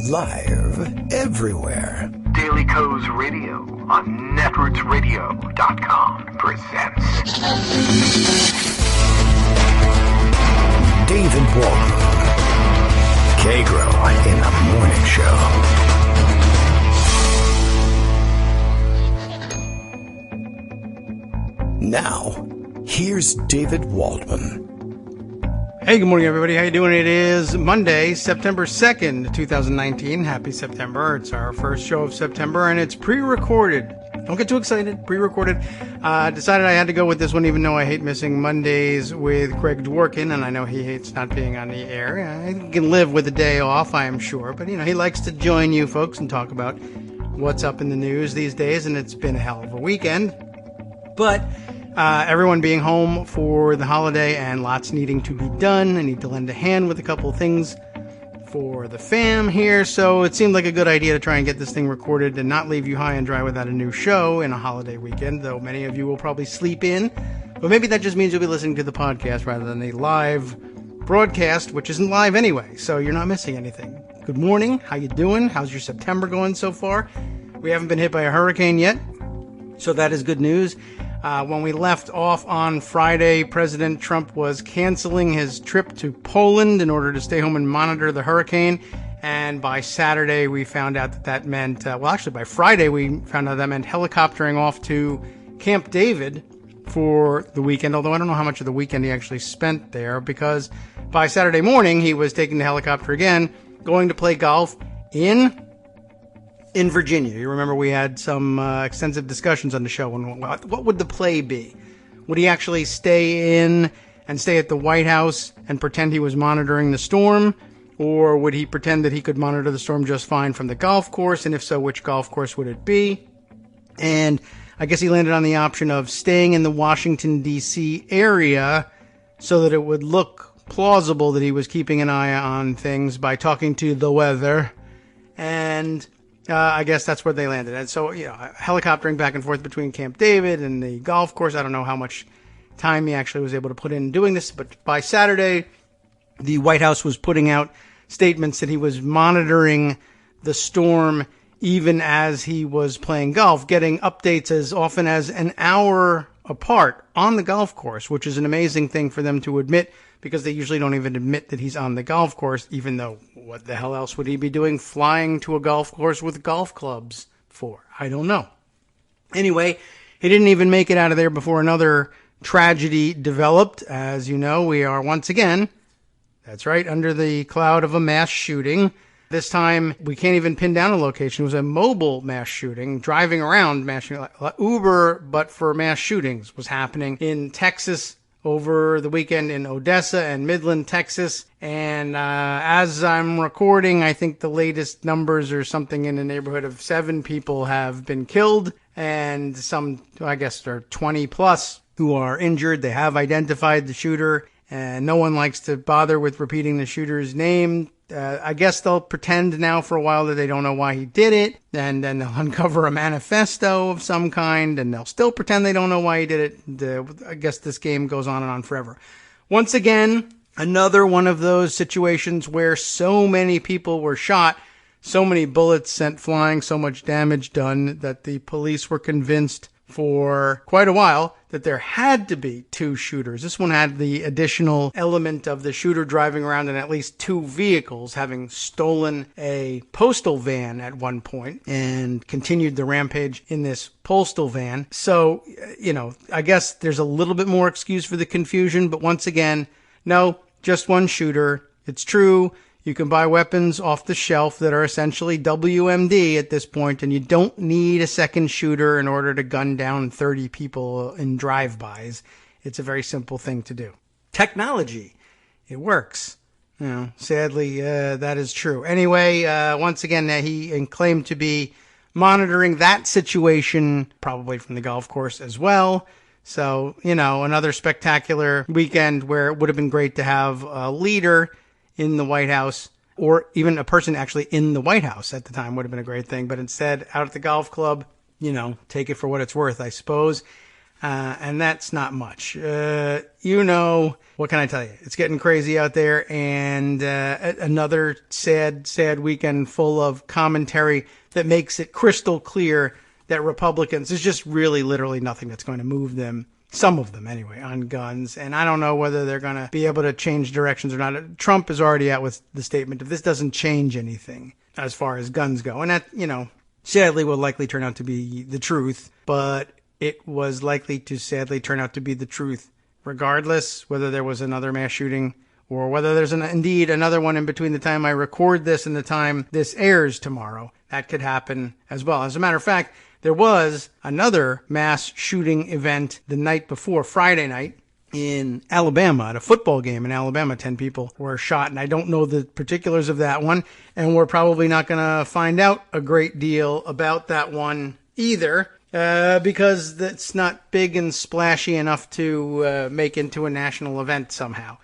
Live everywhere. Daily Co's Radio on netrootsradio.com presents David Walton. Kagro in the Morning Show. Now, here's David Waldman. Hey, good morning, everybody. How you doing? It is Monday, September 2nd, 2019. Happy September. It's our first show of September, and it's pre-recorded. Don't get too excited. Pre-recorded. Decided I had to go with this one, even though I hate missing Mondays with Greg Dworkin, and I know he hates not being on the air. I can live with a day off, I am sure, but, he likes to join you folks and talk about what's up in the news these days, and it's been a hell of a weekend. But everyone being home for the holiday and lots needing to be done. I need to lend a hand with a couple of things for the fam here, so it seemed like a good idea to try and get this thing recorded and not leave you high and dry without a new show in a holiday weekend, though many of you will probably sleep in. But maybe that just means you'll be listening to the podcast rather than the live broadcast, which isn't live anyway, so you're not missing anything. Good morning. How you doing? How's your September going so far? We haven't been hit by a hurricane yet, so that is good news. When we left off on Friday, President Trump was canceling his trip to Poland in order to stay home and monitor the hurricane. And by Saturday, we found out that meant, by Friday, we found out that meant helicoptering off to Camp David for the weekend, although I don't know how much of the weekend he actually spent there, because by Saturday morning, he was taking the helicopter again, going to play golf in Virginia. You remember we had some extensive discussions on the show on what would the play be? Would he actually stay in and stay at the White House and pretend he was monitoring the storm? Or would he pretend that he could monitor the storm just fine from the golf course? And if so, which golf course would it be? And I guess he landed on the option of staying in the Washington, D.C. area so that it would look plausible that he was keeping an eye on things by talking to the weather. And I guess that's where they landed. And so, helicoptering back and forth between Camp David and the golf course. I don't know how much time he actually was able to put in doing this, but by Saturday, the White House was putting out statements that he was monitoring the storm even as he was playing golf, getting updates as often as an hour apart on the golf course, which is an amazing thing for them to admit, because they usually don't even admit that he's on the golf course, even though what the hell else would he be doing flying to a golf course with golf clubs for? I don't know. Anyway, he didn't even make it out of there before another tragedy developed. As you know, we are once again, that's right, under the cloud of a mass shooting. This time, we can't even pin down a location. It was a mobile mass shooting, driving around mass shooting. Uber, but for mass shootings, was happening in Texas over the weekend, in Odessa and Midland, Texas. And as I'm recording, I think the latest numbers are something in the neighborhood of 7 people have been killed, and some, I guess, there are 20 plus who are injured. They have identified the shooter, and no one likes to bother with repeating the shooter's name. I guess they'll pretend now for a while that they don't know why he did it, and then they'll uncover a manifesto of some kind, and they'll still pretend they don't know why he did it. I guess this game goes on and on forever. Once again, another one of those situations where so many people were shot, so many bullets sent flying, so much damage done, that the police were convinced for quite a while that there had to be 2 shooters. This one had the additional element of the shooter driving around in at least 2 vehicles, having stolen a postal van at one point and continued the rampage in this postal van. So, I guess there's a little bit more excuse for the confusion, but once again, no, just one shooter. It's true. You can buy weapons off the shelf that are essentially WMD at this point, and you don't need a second shooter in order to gun down 30 people in drive-bys. It's a very simple thing to do. Technology. It works. Sadly, that is true. Anyway, once again, he claimed to be monitoring that situation, probably from the golf course as well. So, another spectacular weekend where it would have been great to have a leader in the White House, or even a person actually in the White House at the time would have been a great thing. But instead, out at the golf club, take it for what it's worth, I suppose. and that's not much. What can I tell you? It's getting crazy out there, and another sad weekend full of commentary that makes it crystal clear that Republicans, there's just really literally nothing that's going to move them, some of them anyway, on guns. And I don't know whether they're going to be able to change directions or not. Trump is already out with the statement, if this doesn't change anything as far as guns go, and that, sadly will likely turn out to be the truth, but it was likely to sadly turn out to be the truth regardless, whether there was another mass shooting or whether there's indeed another one in between the time I record this and the time this airs tomorrow. That could happen as well. As a matter of fact, there was another mass shooting event the night before, Friday night, in Alabama, at a football game in Alabama. 10 people were shot, and I don't know the particulars of that one, and we're probably not going to find out a great deal about that one either, because it's not big and splashy enough to make into a national event somehow.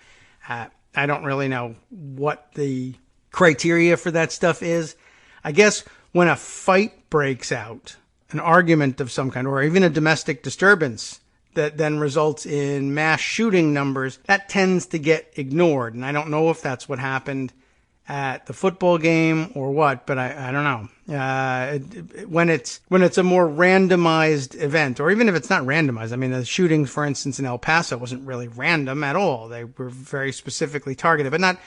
I don't really know what the criteria for that stuff is. I guess when a fight breaks out, an argument of some kind, or even a domestic disturbance that then results in mass shooting numbers, that tends to get ignored. And I don't know if that's what happened at the football game or what, but I don't know. When it's a more randomized event, or even if it's not randomized, I mean, the shooting, for instance, in El Paso wasn't really random at all. They were very specifically targeted, but not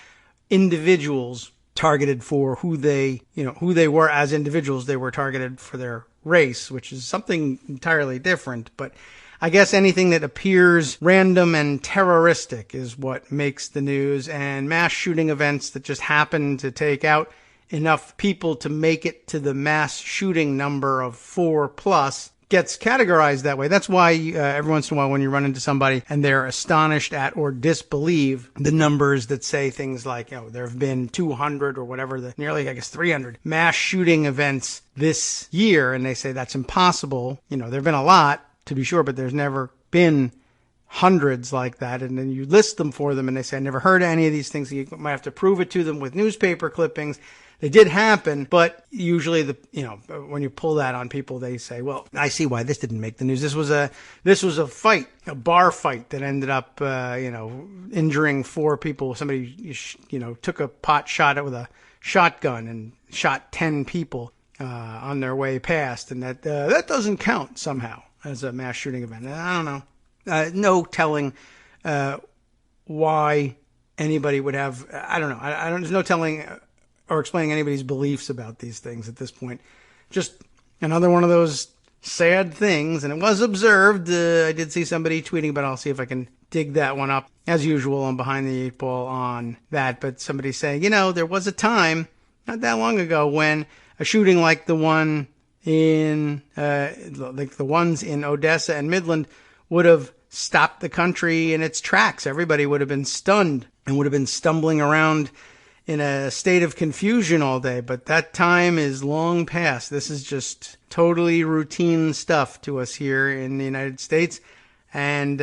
individuals targeted for who they were as individuals. They were targeted for their race, which is something entirely different. But I guess anything that appears random and terroristic is what makes the news, and mass shooting events that just happen to take out enough people to make it to the mass shooting number of 4+ gets categorized that way. That's why every once in a while when you run into somebody and they're astonished at or disbelieve the numbers that say things like, there have been 200 or whatever, nearly, 300 mass shooting events this year, and they say that's impossible. There have been a lot, to be sure, but there's never been hundreds like that. And then you list them for them, and they say, I never heard of any of these things. You might have to prove it to them with newspaper clippings. They did happen, but usually when you pull that on people, they say, well, I see why this didn't make the news. This was a fight, a bar fight that ended up, injuring 4 people. Somebody, took a pot shot with a shotgun and shot 10 people, on their way past. And that doesn't count somehow as a mass shooting event. I don't know. No telling, why anybody would have, I don't know. There's no telling or explaining anybody's beliefs about these things at this point. Just another one of those sad things, and it was observed. I did see somebody tweeting, but I'll see if I can dig that one up. As usual, I'm behind the 8 ball on that, but somebody saying, there was a time, not that long ago, when a shooting like the one in, like the ones in Odessa and Midland would have stopped the country in its tracks. Everybody would have been stunned and would have been stumbling around in a state of confusion all day, but that time is long past. This is just totally routine stuff to us here in the United States. And,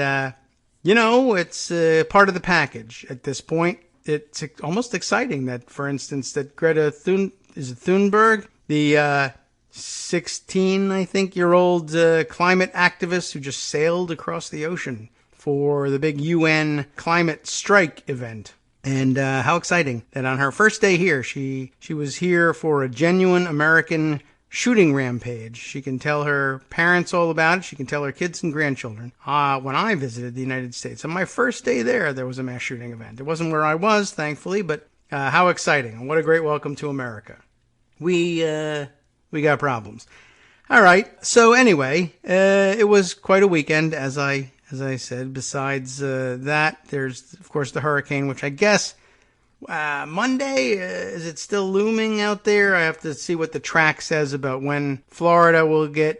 it's part of the package at this point. It's almost exciting that, for instance, that Greta Thunberg, the 16-year-old climate activist who just sailed across the ocean for the big UN climate strike event. And how exciting that on her first day here, she was here for a genuine American shooting rampage. She can tell her parents all about it. She can tell her kids and grandchildren. When I visited the United States, on my first day there was a mass shooting event. It wasn't where I was, thankfully, but how exciting. And what a great welcome to America. We got problems. All right. So anyway, it was quite a weekend, as I said. Besides that, there's, of course, the hurricane, which I guess Monday, is it still looming out there? I have to see what the track says about when Florida will be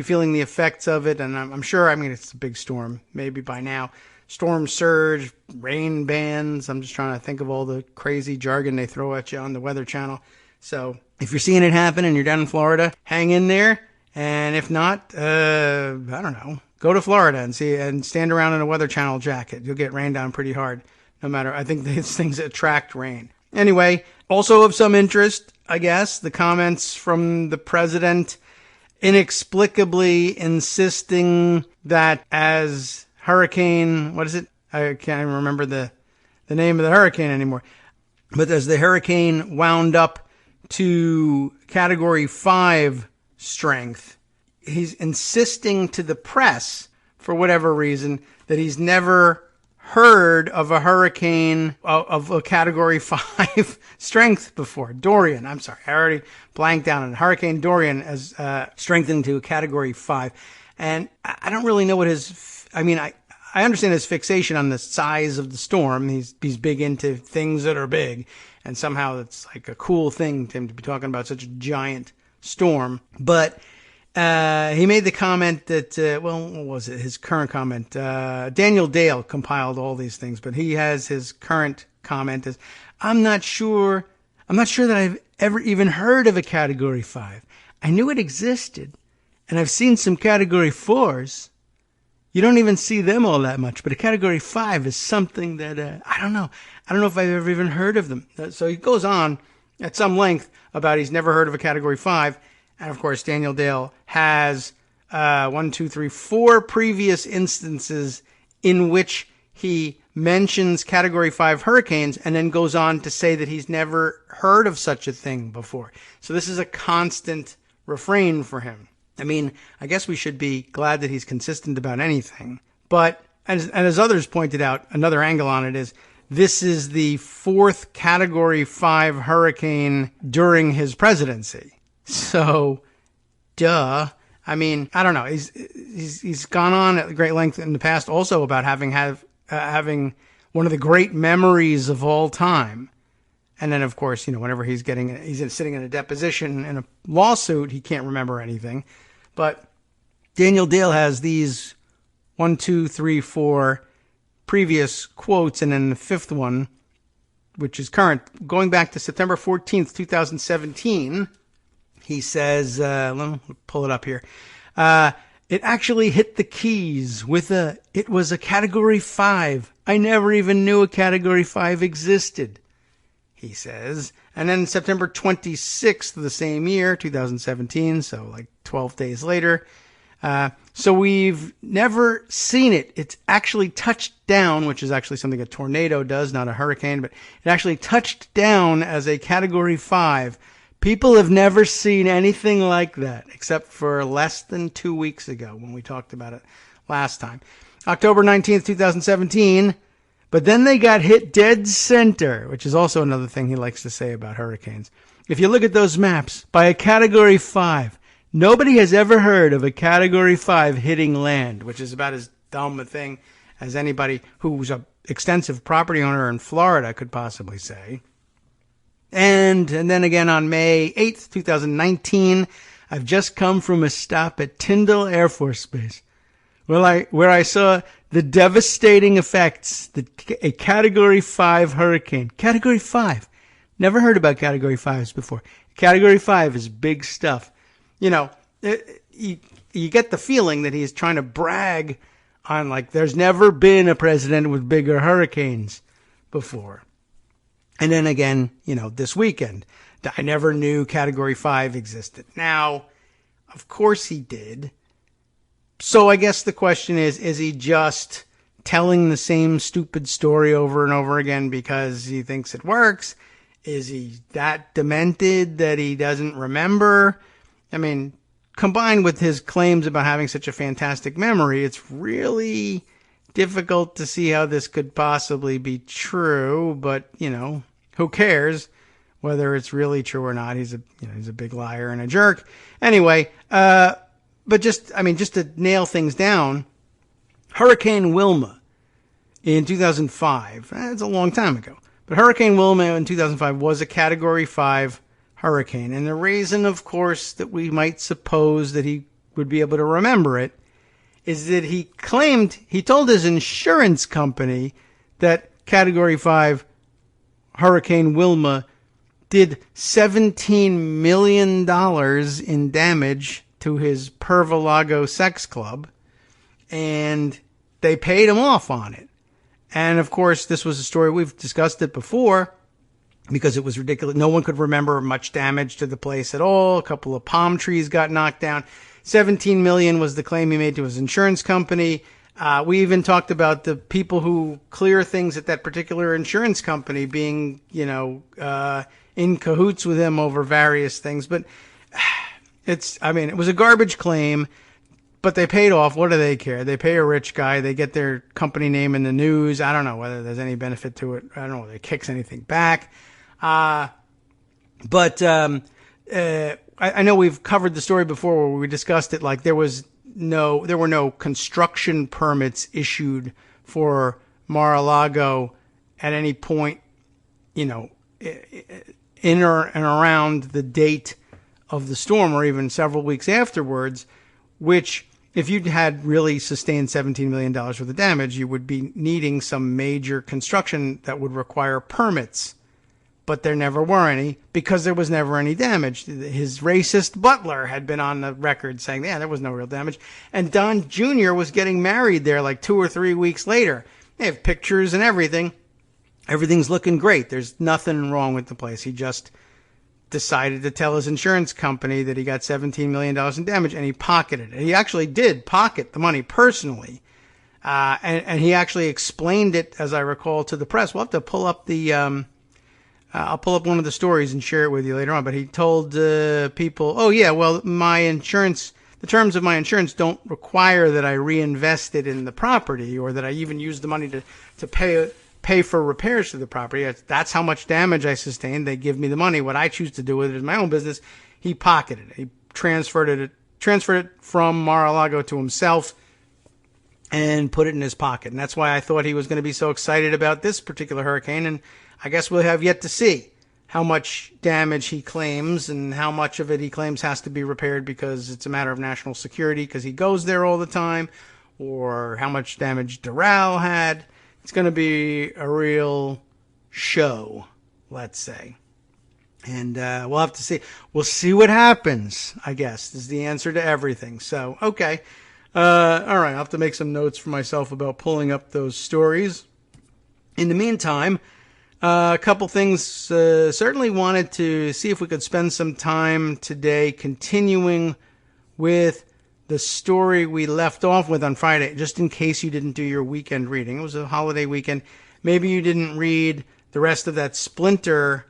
feeling the effects of it. And I'm sure, it's a big storm, maybe by now. Storm surge, rain bands. I'm just trying to think of all the crazy jargon they throw at you on the Weather Channel. So if you're seeing it happen and you're down in Florida, hang in there. And if not, I don't know. Go to Florida and stand around in a Weather Channel jacket. You'll get rained on pretty hard. No matter, I think these things attract rain. Anyway, also of some interest, I guess, the comments from the president inexplicably insisting that as hurricane, what is it? I can't even remember the name of the hurricane anymore. But as the hurricane wound up to Category 5 strength, he's insisting to the press, for whatever reason, that he's never heard of a hurricane of a Category 5 strength before. Dorian, I'm sorry, I already blanked out on Hurricane Dorian as strengthened to a Category 5. And I don't really know what I understand his fixation on the size of the storm. He's big into things that are big, and somehow it's like a cool thing to him to be talking about such a giant storm. But he made the comment that, what was it? His current comment. Daniel Dale compiled all these things, but he has his current comment is, I'm not sure that I've ever even heard of a Category 5. I knew it existed, and I've seen some Category 4s. You don't even see them all that much, but a Category 5 is something that, I don't know. I don't know if I've ever even heard of them. So he goes on at some length about he's never heard of a Category 5. And of course, Daniel Dale has 4 previous instances in which he mentions Category 5 hurricanes and then goes on to say that he's never heard of such a thing before. So this is a constant refrain for him. I mean, I guess we should be glad that he's consistent about anything. But as others pointed out, another angle on it is this is the 4th Category 5 hurricane during his presidency. So, duh. I mean, I don't know. He's gone on at great length in the past also about having one of the great memories of all time. And then, of course, whenever he's sitting in a deposition in a lawsuit, he can't remember anything. But Daniel Dale has these 4 previous quotes, and then the 5th one, which is current, going back to September 14th, 2017, he says, let me pull it up here. It actually hit the Keys it was a Category 5. I never even knew a Category 5 existed, he says. And then September 26th of the same year, 2017, so like 12 days later. So we've never seen it. It's actually touched down, which is actually something a tornado does, not a hurricane, but it actually touched down as a Category 5. People have never seen anything like that, except for less than 2 weeks ago when we talked about it last time. October 19th, 2017. But then they got hit dead center, which is also another thing he likes to say about hurricanes. If you look at those maps, by a Category 5, nobody has ever heard of a Category 5 hitting land, which is about as dumb a thing as anybody who's an extensive property owner in Florida could possibly say. And then again on May 8th, 2019, I've just come from a stop at Tyndall Air Force Base, where I saw the devastating effects that a Category 5 hurricane. Category 5. Never heard about Category 5s before. Category 5 is big stuff. You get the feeling that he's trying to brag on, like, there's never been a president with bigger hurricanes before. And then again, this weekend, I never knew Category 5 existed. Now, of course he did. So I guess the question is he just telling the same stupid story over and over again because he thinks it works? Is he that demented that he doesn't remember? I mean, combined with his claims about having such a fantastic memory, it's really difficult to see how this could possibly be true, but, who cares whether it's really true or not? He's a big liar and a jerk. Anyway, but just to nail things down, Hurricane Wilma in 2005, that's a long time ago, but Hurricane Wilma in 2005 was a Category 5 hurricane. And the reason, of course, that we might suppose that he would be able to remember it is that he told his insurance company that Category 5 Hurricane Wilma did $17 million in damage to his Pervalago sex club, and they paid him off on it. And of course, this was a story, we've discussed it before. because it was ridiculous. No one could remember much damage to the place at all. A couple of palm trees got knocked down. $17 million was the claim he made to his insurance company. We even talked about the people who clear things at that particular insurance company being, in cahoots with him over various things. But it was a garbage claim, but they paid off. What do they care? They pay a rich guy. They get their company name in the news. I don't know whether there's any benefit to it. I don't know whether it kicks anything back. I know we've covered the story before where we discussed it. Like there were no construction permits issued for Mar-a-Lago at any point, in or and around the date of the storm, or even several weeks afterwards, which if you had really sustained $17 million worth of damage, you would be needing some major construction that would require permits. But there never were any because there was never any damage. His racist butler had been on the record saying, yeah, there was no real damage. And Don Jr. was getting married there like 2 or 3 weeks later. They have pictures and everything. Everything's looking great. There's nothing wrong with the place. He just decided to tell his insurance company that he got $17 million in damage, and he pocketed it. He actually did pocket the money personally. And he actually explained it, as I recall, to the press. We'll have to pull up I'll pull up one of the stories and share it with you later on. But he told people, oh, yeah, well, the terms of my insurance don't require that I reinvest it in the property or that I even use the money to pay for repairs to the property. That's how much damage I sustained. They give me the money. What I choose to do with it is my own business. He pocketed it. He transferred it from Mar-a-Lago to himself and put it in his pocket. And that's why I thought he was going to be so excited about this particular hurricane. And I guess we'll have yet to see how much damage he claims and how much of it he claims has to be repaired because it's a matter of national security because he goes there all the time, or how much damage Doral had. It's going to be a real show, let's say. And we'll have to see. We'll see what happens, I guess, is the answer to everything. So, okay. All right, I'll have to make some notes for myself about pulling up those stories. In the meantime, a couple things. Certainly wanted to see if we could spend some time today continuing with the story we left off with on Friday, just in case you didn't do your weekend reading. It was a holiday weekend. Maybe you didn't read the rest of that Splinter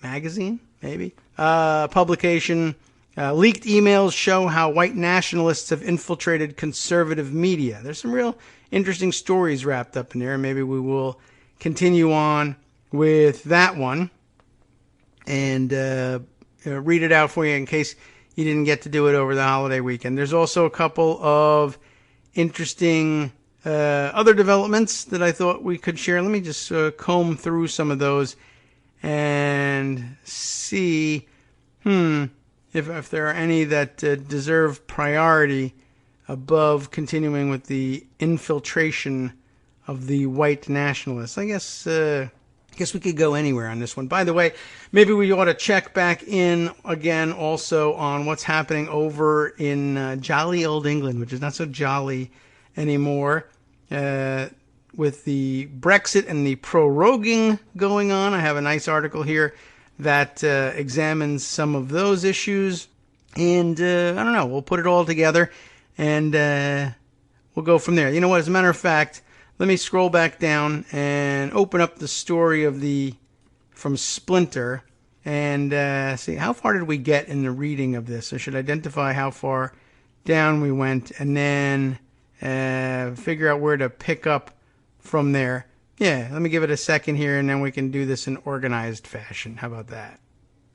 magazine, maybe, publication. Leaked emails show how white nationalists have infiltrated conservative media. There's some real interesting stories wrapped up in there, and maybe we will continue on with that one and read it out for you in case you didn't get to do it over the holiday weekend. There's also a couple of interesting other developments that I thought we could share. Let me just comb through some of those and see if there are any that deserve priority above continuing with the infiltration of the white nationalists. I guess we could go anywhere on this one. By the way, maybe we ought to check back in again also on what's happening over in jolly old England, which is not so jolly anymore, with the Brexit and the proroguing going on. I have a nice article here that examines some of those issues. And I don't know, we'll put it all together and we'll go from there. You know what, as a matter of fact, let me scroll back down and open up the story from Splinter and see how far did we get in the reading of this. I should identify how far down we went and then figure out where to pick up from there. Yeah, let me give it a second here and then we can do this in organized fashion. How about that?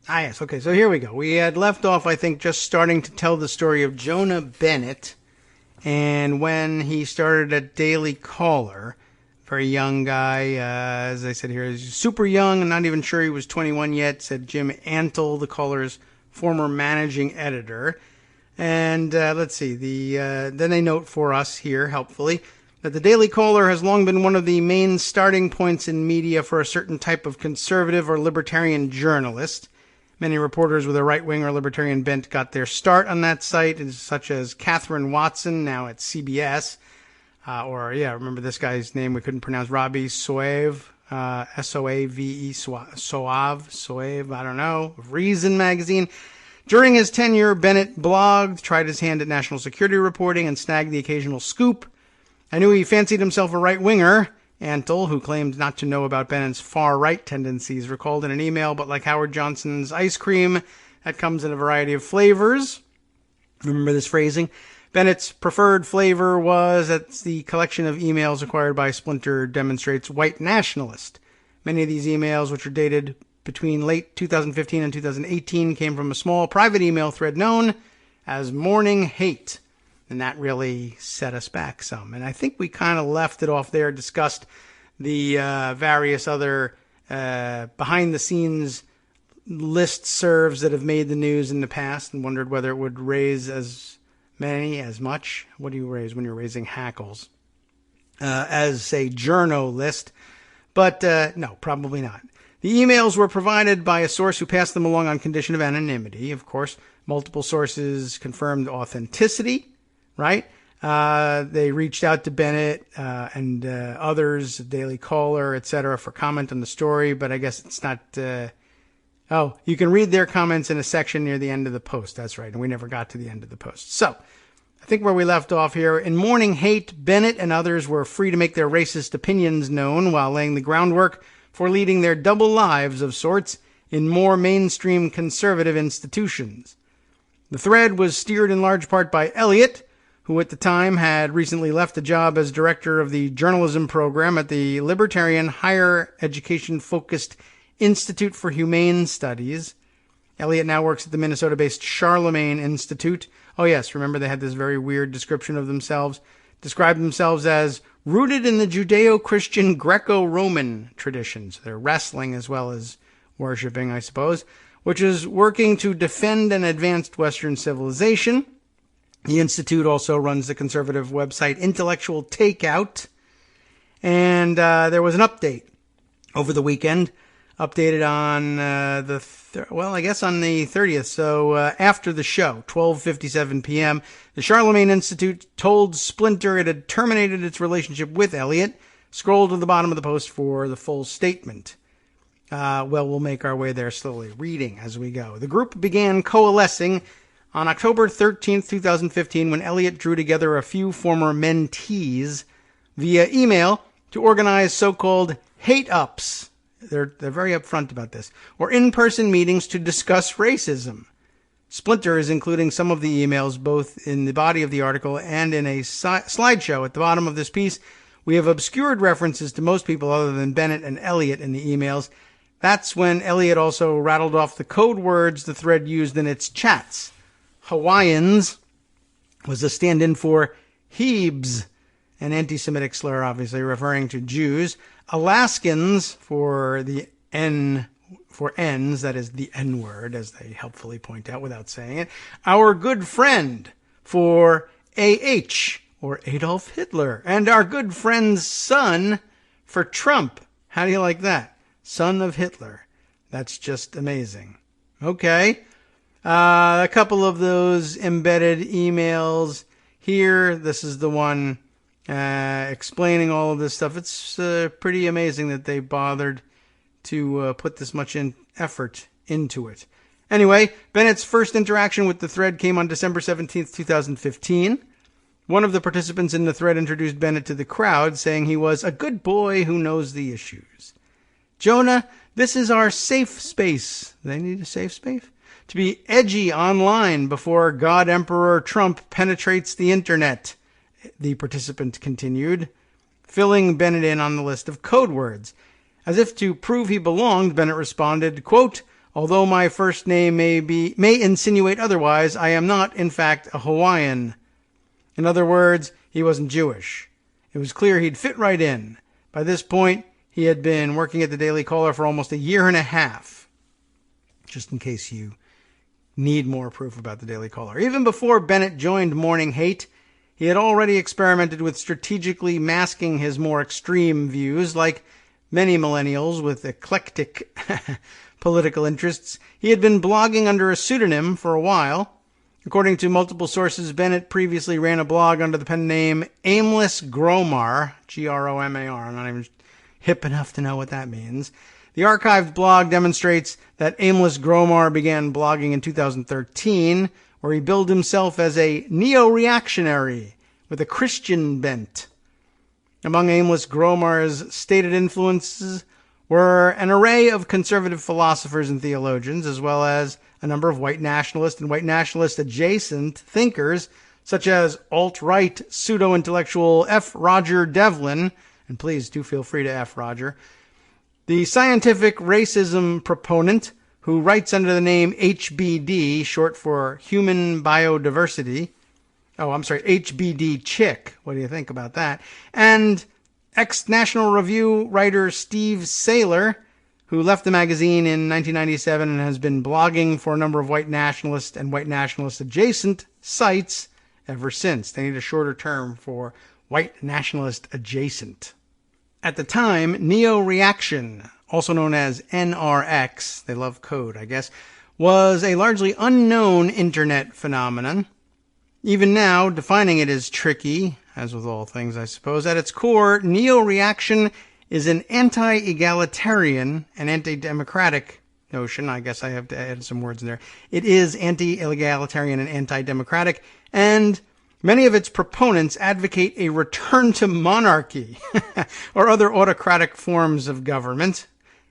Ah, yes. Okay, so here we go. We had left off, I think, just starting to tell the story of Jonah Bennett. And when he started at Daily Caller, very young guy, as I said here, he's super young and not even sure he was 21 yet, said Jim Antle, the Caller's former managing editor. And let's see, then they note for us here, helpfully, that the Daily Caller has long been one of the main starting points in media for a certain type of conservative or libertarian journalist. Many reporters with a right-wing or libertarian bent got their start on that site, such as Catherine Watson, now at CBS. Remember this guy's name we couldn't pronounce, Robbie Soave. S-O-A-V-E, Soave, I don't know, Reason magazine. During his tenure, Bennett blogged, tried his hand at national security reporting, and snagged the occasional scoop. I knew he fancied himself a right-winger. Antle, who claimed not to know about Bennett's far-right tendencies, recalled in an email, but like Howard Johnson's ice cream, that comes in a variety of flavors. Remember this phrasing? Bennett's preferred flavor was that the collection of emails acquired by Splinter demonstrates white nationalist. Many of these emails, which are dated between late 2015 and 2018, came from a small private email thread known as Morning Hate. And that really set us back some. And I think we kind of left it off there, discussed the various other behind-the-scenes listservs that have made the news in the past and wondered whether it would raise as much. What do you raise when you're raising hackles? As, say, journo list. But no, probably not. The emails were provided by a source who passed them along on condition of anonymity. Of course, multiple sources confirmed authenticity, right? They reached out to Bennett and others, Daily Caller, etc., for comment on the story, but I guess it's not... you can read their comments in a section near the end of the post. That's right, and we never got to the end of the post. So, I think where we left off here, in Morning Hate, Bennett and others were free to make their racist opinions known while laying the groundwork for leading their double lives of sorts in more mainstream conservative institutions. The thread was steered in large part by Elliot, who at the time had recently left a job as director of the journalism program at the Libertarian Higher Education-focused Institute for Humane Studies. Elliot now works at the Minnesota-based Charlemagne Institute. Oh yes, remember they had this very weird description of themselves. Described themselves as rooted in the Judeo-Christian Greco-Roman traditions. They're wrestling as well as worshiping, I suppose, which is working to defend and advance Western civilization. The Institute also runs the conservative website Intellectual Takeout. And there was an update over the weekend, updated on on the 30th. So after the show, 12:57 p.m., the Charlemagne Institute told Splinter it had terminated its relationship with Elliot. Scroll to the bottom of the post for the full statement. We'll make our way there slowly, reading as we go. The group began coalescing on October 13th, 2015, when Elliot drew together a few former mentees via email to organize so-called hate-ups. They're very upfront about this, or in-person meetings to discuss racism. Splinter is including some of the emails both in the body of the article and in a slideshow at the bottom of this piece. We have obscured references to most people other than Bennett and Elliot in the emails. That's when Elliot also rattled off the code words the thread used in its chats. Hawaiians was a stand-in for Hebes, an anti-Semitic slur, obviously referring to Jews. Alaskans for the N for N's, that is the N-word, as they helpfully point out without saying it. Our good friend for AH, or Adolf Hitler. And our good friend's son for Trump. How do you like that? Son of Hitler. That's just amazing. Okay. A couple of those embedded emails here. This is the one explaining all of this stuff. It's pretty amazing that they bothered to put this much effort into it. Anyway, Bennett's first interaction with the thread came on December 17th, 2015. One of the participants in the thread introduced Bennett to the crowd, saying he was a good boy who knows the issues. Jonah, this is our safe space. They need a safe space? To be edgy online before God Emperor Trump penetrates the internet, the participant continued, filling Bennett in on the list of code words. As if to prove he belonged, Bennett responded, quote, although my first name may insinuate otherwise, I am not, in fact, a Hawaiian. In other words, he wasn't Jewish. It was clear he'd fit right in. By this point, he had been working at the Daily Caller for almost a year and a half. Just in case you need more proof about the Daily Caller. Even before Bennett joined Morning Hate, he had already experimented with strategically masking his more extreme views. Like many millennials with eclectic political interests, he had been blogging under a pseudonym for a while. According to multiple sources, Bennett previously ran a blog under the pen name Aimless Gromar, Gromar. I'm not even hip enough to know what that means. The archived blog demonstrates that Aimless Gromar began blogging in 2013, where he billed himself as a neo-reactionary with a Christian bent. Among Aimless Gromar's stated influences were an array of conservative philosophers and theologians, as well as a number of white nationalist and white nationalist-adjacent thinkers, such as alt-right pseudo-intellectual F. Roger Devlin, and please do feel free to F. Roger, the scientific racism proponent who writes under the name HBD, short for Human Biodiversity. Oh, I'm sorry, HBD Chick. What do you think about that? And ex-National Review writer Steve Saylor, who left the magazine in 1997 and has been blogging for a number of white nationalist and white nationalist adjacent sites ever since. They need a shorter term for white nationalist adjacent. At the time, neo-reaction, also known as NRX, they love code, I guess, was a largely unknown internet phenomenon. Even now, defining it is tricky, as with all things, I suppose. At its core, neo-reaction is an anti-egalitarian and anti-democratic notion. I guess I have to add some words in there. It is anti-egalitarian and anti-democratic, and many of its proponents advocate a return to monarchy or other autocratic forms of government.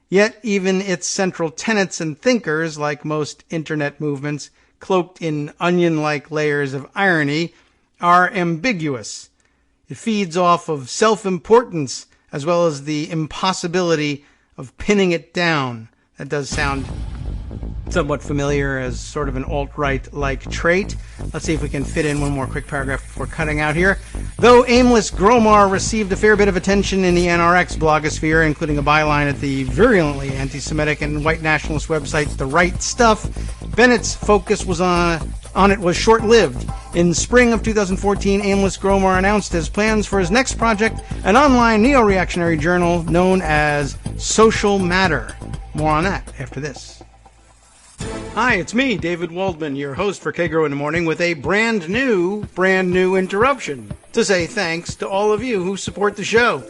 Yet even its central tenets and thinkers, like most internet movements, cloaked in onion-like layers of irony, are ambiguous. It feeds off of self-importance as well as the impossibility of pinning it down. That does sound somewhat familiar as sort of an alt-right-like trait. Let's see if we can fit in one more quick paragraph before cutting out here. Though Aimless Gromar received a fair bit of attention in the NRX blogosphere, including a byline at the virulently anti-Semitic and white nationalist website The Right Stuff, Bennett's focus was on it was short-lived. In spring of 2014, Aimless Gromar announced his plans for his next project, an online neo-reactionary journal known as Social Matter. More on that after this. Hi, it's me, David Waldman, your host for Kagro in the Morning, with a brand new interruption to say thanks to all of you who support the show.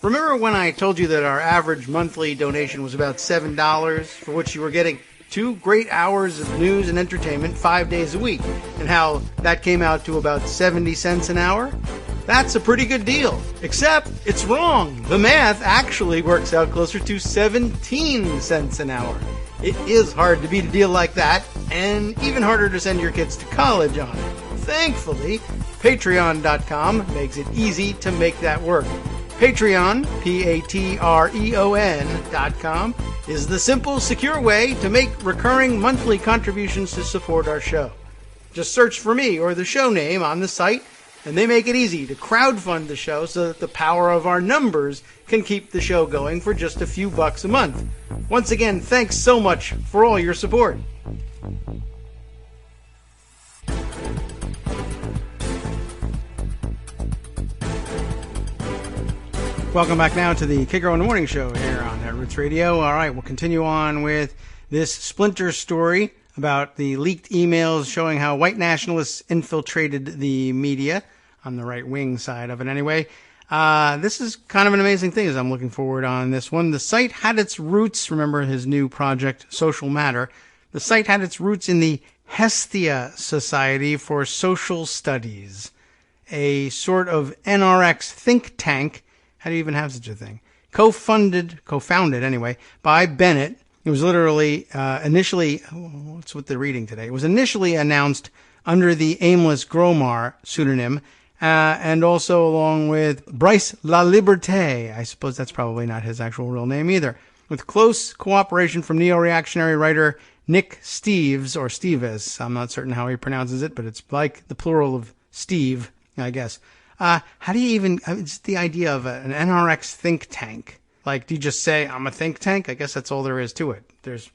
Remember when I told you that our average monthly donation was about $7, for which you were getting 2 great hours of news and entertainment 5 days a week, and how that came out to about 70 cents an hour? That's a pretty good deal, except it's wrong. The math actually works out closer to 17 cents an hour. It is hard to beat a deal like that, and even harder to send your kids to college on it. Thankfully, Patreon.com makes it easy to make that work. Patreon, Patreon.com, is the simple, secure way to make recurring monthly contributions to support our show. Just search for me or the show name on the site, and they make it easy to crowdfund the show so that the power of our numbers can keep the show going for just a few bucks a month. Once again, thanks so much for all your support. Welcome back now to the Kagro in the Morning Show here on Roots Radio. All right, we'll continue on with this splinter story about the leaked emails showing how white nationalists infiltrated the media, on the right-wing side of it anyway. This is kind of an amazing thing as I'm looking forward on this one. The site had its roots, remember his new project, Social Matter. The site had its roots in the Hestia Society for Social Studies, a sort of NRX think tank. How do you even have such a thing? Co-founded anyway, by Bennett. It was literally initially, what's with the reading today? It was initially announced under the Aimless Gromar pseudonym, and also along with Bryce La Liberté. I suppose that's probably not his actual real name either. With close cooperation from neo-reactionary writer Nick Steves, or Steves, I'm not certain how he pronounces it, but it's like the plural of Steve, I guess. How do you even, it's the idea of an NRX think tank. Like, do you just say, I'm a think tank? I guess that's all there is to it. There's,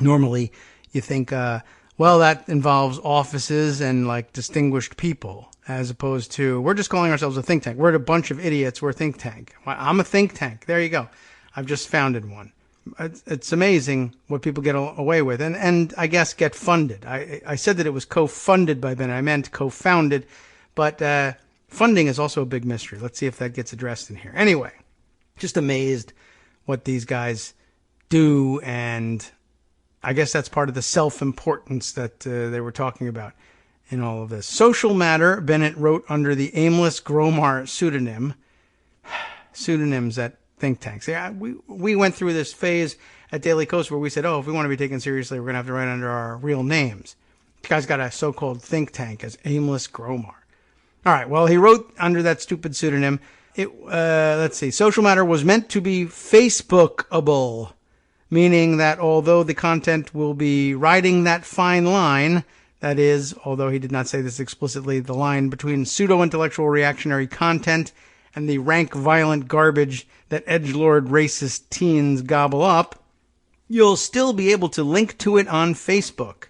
normally, you think, well, that involves offices and, like, distinguished people, as opposed to, we're just calling ourselves a think tank. We're a bunch of idiots. We're a think tank. I'm a think tank. There you go. I've just founded one. It's amazing what people get away with, and I guess get funded. I said that it was co-funded by Ben. I meant co-founded, but funding is also a big mystery. Let's see if that gets addressed in here. Anyway, Just amazed what these guys do, and I guess that's part of the self-importance that they were talking about in all of this. Social Matter, Bennett wrote under the Aimless Gromar pseudonym. Pseudonyms at think tanks. Yeah, we went through this phase at Daily Kos where we said, if we want to be taken seriously, we're going to have to write under our real names. This guy's got a so-called think tank as Aimless Gromar. All right, well, he wrote under that stupid pseudonym. Let's see. Social Matter was meant to be Facebookable, meaning that although the content will be riding that fine line, that is, although he did not say this explicitly, the line between pseudo-intellectual reactionary content and the rank violent garbage that edgelord racist teens gobble up, you'll still be able to link to it on Facebook.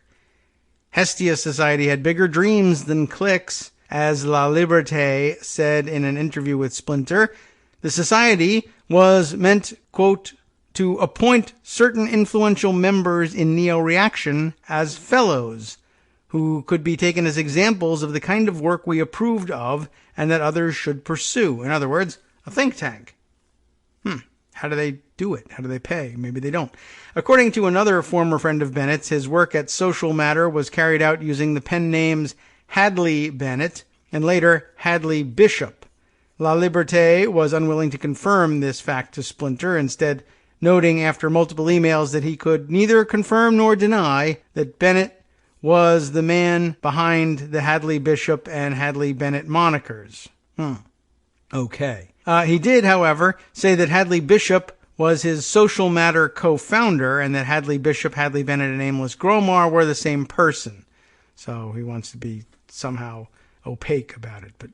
Hestia Society had bigger dreams than clicks, as La Liberté said in an interview with Splinter. The society was meant, quote, to appoint certain influential members in neo-reaction as fellows, who could be taken as examples of the kind of work we approved of and that others should pursue. In other words, a think tank. How do they do it? How do they pay? Maybe they don't. According to another former friend of Bennett's, his work at Social Matter was carried out using the pen names Hadley Bennett and later Hadley Bishop. La Liberté was unwilling to confirm this fact to Splinter, instead noting after multiple emails that he could neither confirm nor deny that Bennett was the man behind the Hadley Bishop and Hadley Bennett monikers. Okay. He did, however, say that Hadley Bishop was his Social Matter co-founder and that Hadley Bishop, Hadley Bennett, and Aimless Gromar were the same person. So he wants to be somehow opaque about it, but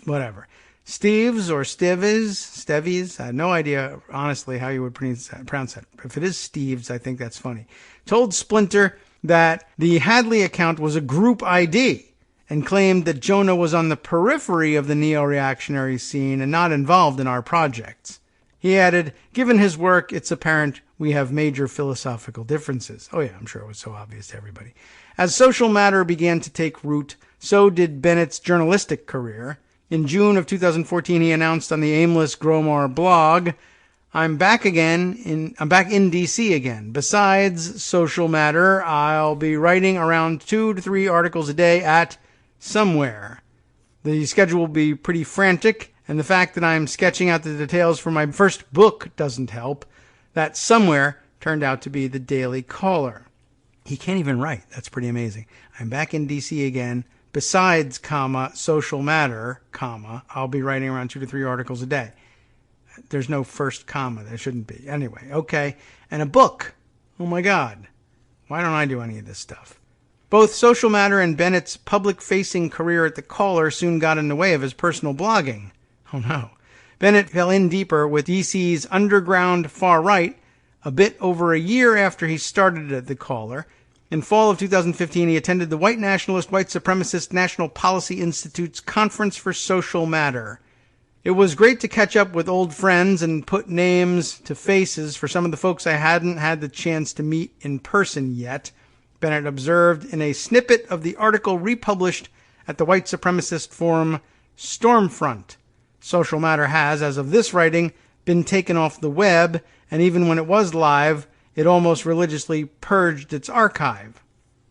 whatever. Steves or Steves, I have no idea, honestly, how you would pronounce that. If it is Steves, I think that's funny. Told Splinter that the Hadley account was a group ID and claimed that Jonah was on the periphery of the neo-reactionary scene and not involved in our projects. He added, given his work, it's apparent we have major philosophical differences. Oh yeah, I'm sure it was so obvious to everybody. As Social Matter began to take root, so did Bennett's journalistic career. In June of 2014, he announced on the Aimless Gromar blog, I'm back in DC again. Besides Social Matter, I'll be writing around 2 to 3 articles a day at somewhere. The schedule will be pretty frantic, and the fact that I'm sketching out the details for my first book doesn't help. That somewhere turned out to be the Daily Caller. He can't even write. That's pretty amazing. I'm back in DC again. Besides, Social Matter, I'll be writing around 2 to 3 articles a day. There's no first comma. There shouldn't be. Anyway, okay. And a book. Oh my God. Why don't I do any of this stuff? Both Social Matter and Bennett's public-facing career at the Caller soon got in the way of his personal blogging. Oh no. Bennett fell in deeper with DC's underground far-right a bit over a year after he started at the Caller. In fall of 2015, he attended the white nationalist, white supremacist National Policy Institute's Conference for Social Matter. It was great to catch up with old friends and put names to faces for some of the folks I hadn't had the chance to meet in person yet, Bennett observed in a snippet of the article republished at the white supremacist forum Stormfront. Social Matter has, as of this writing, been taken off the web, and even when it was live, it almost religiously purged its archive.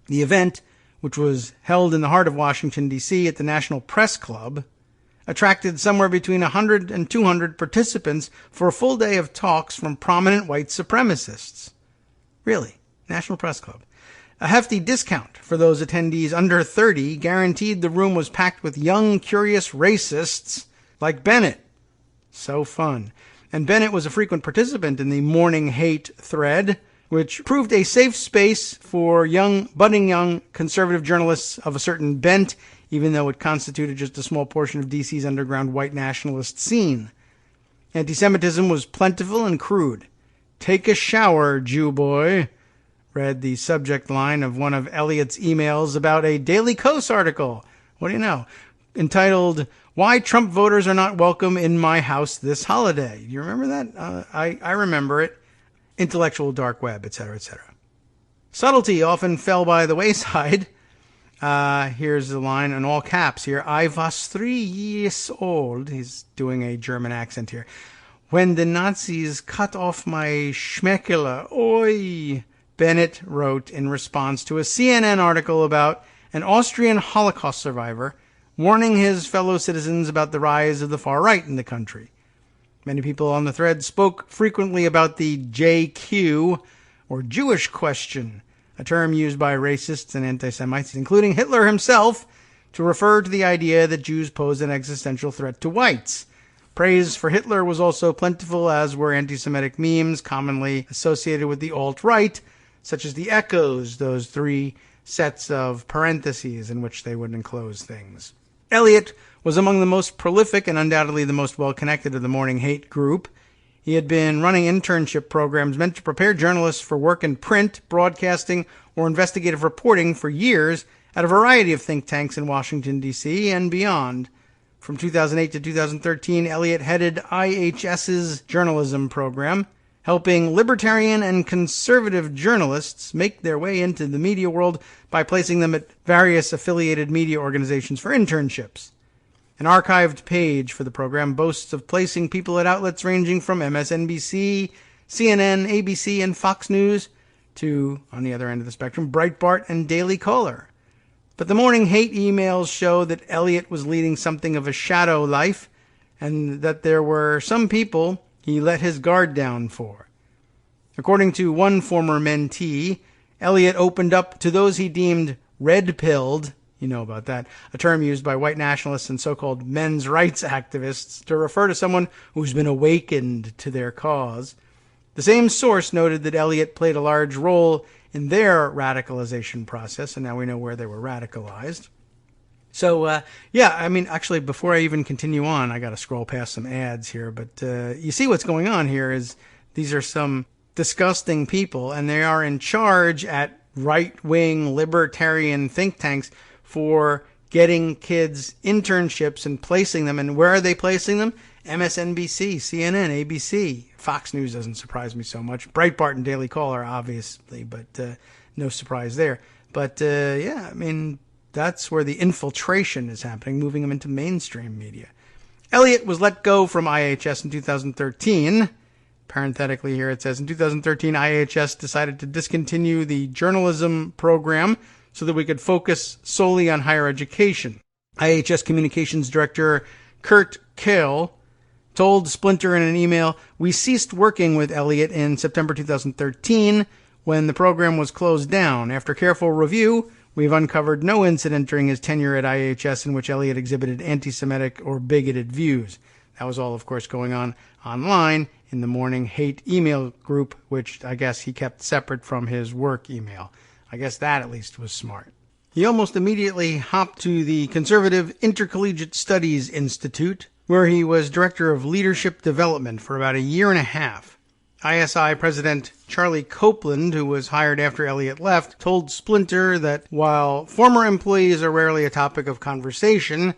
The event, which was held in the heart of Washington, D.C. at the National Press Club, attracted somewhere between 100 and 200 participants for a full day of talks from prominent white supremacists. Really? National Press Club. A hefty discount for those attendees under 30 guaranteed the room was packed with young, curious racists like Bennett. So fun. And Bennett was a frequent participant in the Morning Hate thread, which proved a safe space for budding young conservative journalists of a certain bent, even though it constituted just a small portion of DC's underground white nationalist scene. Anti-Semitism was plentiful and crude. Take a shower, Jew boy, read the subject line of one of Elliot's emails about a Daily Kos article. What do you know? Entitled, Why Trump Voters Are Not Welcome in My House This Holiday. You remember that? I remember it. Intellectual dark web, etc., etc. Subtlety often fell by the wayside. Here's the line in all caps here. I was 3 years old. He's doing a German accent here. When the Nazis cut off my schmeckele, oi, Bennett wrote in response to a CNN article about an Austrian Holocaust survivor warning his fellow citizens about the rise of the far right in the country. Many people on the thread spoke frequently about the JQ, or Jewish question, a term used by racists and anti-Semites, including Hitler himself, to refer to the idea that Jews pose an existential threat to whites. Praise for Hitler was also plentiful, as were anti-Semitic memes commonly associated with the alt-right, such as the echoes, those three sets of parentheses in which they would enclose things. Elliot was among the most prolific and undoubtedly the most well-connected of the Morning Hate group. He had been running internship programs meant to prepare journalists for work in print, broadcasting, or investigative reporting for years at a variety of think tanks in Washington, D.C. and beyond. From 2008 to 2013, Elliot headed IHS's journalism program, helping libertarian and conservative journalists make their way into the media world by placing them at various affiliated media organizations for internships. An archived page for the program boasts of placing people at outlets ranging from MSNBC, CNN, ABC, and Fox News to, on the other end of the spectrum, Breitbart and Daily Caller. But the Morning Hate emails show that Elliot was leading something of a shadow life, and that there were some people he let his guard down for. According to one former mentee, Elliot opened up to those he deemed red-pilled, you know about that, a term used by white nationalists and so-called men's rights activists to refer to someone who's been awakened to their cause. The same source noted that Elliot played a large role in their radicalization process, and now we know where they were radicalized. So, actually, before I even continue on, I got to scroll past some ads here, but you see what's going on here is these are some disgusting people, and they are in charge at right-wing libertarian think tanks for getting kids internships and placing them. And where are they placing them? MSNBC, CNN, ABC. Fox News doesn't surprise me so much. Breitbart and Daily Caller, obviously, but no surprise there. But, that's where the infiltration is happening, moving them into mainstream media. Elliot was let go from IHS in 2013. Parenthetically here it says, in 2013, IHS decided to discontinue the journalism program so that we could focus solely on higher education. IHS Communications Director Kurt Kehl told Splinter in an email, "We ceased working with Elliot in September 2013 when the program was closed down. After careful review, we've uncovered no incident during his tenure at IHS in which Elliot exhibited anti-Semitic or bigoted views." That was all, of course, going on online in the Morning Hate email group, which I guess he kept separate from his work email. I guess that at least was smart. He almost immediately hopped to the Conservative Intercollegiate Studies Institute, where he was Director of Leadership Development for about a year and a half. ISI President Charlie Copeland, who was hired after Elliot left, told Splinter that while former employees are rarely a topic of conversation,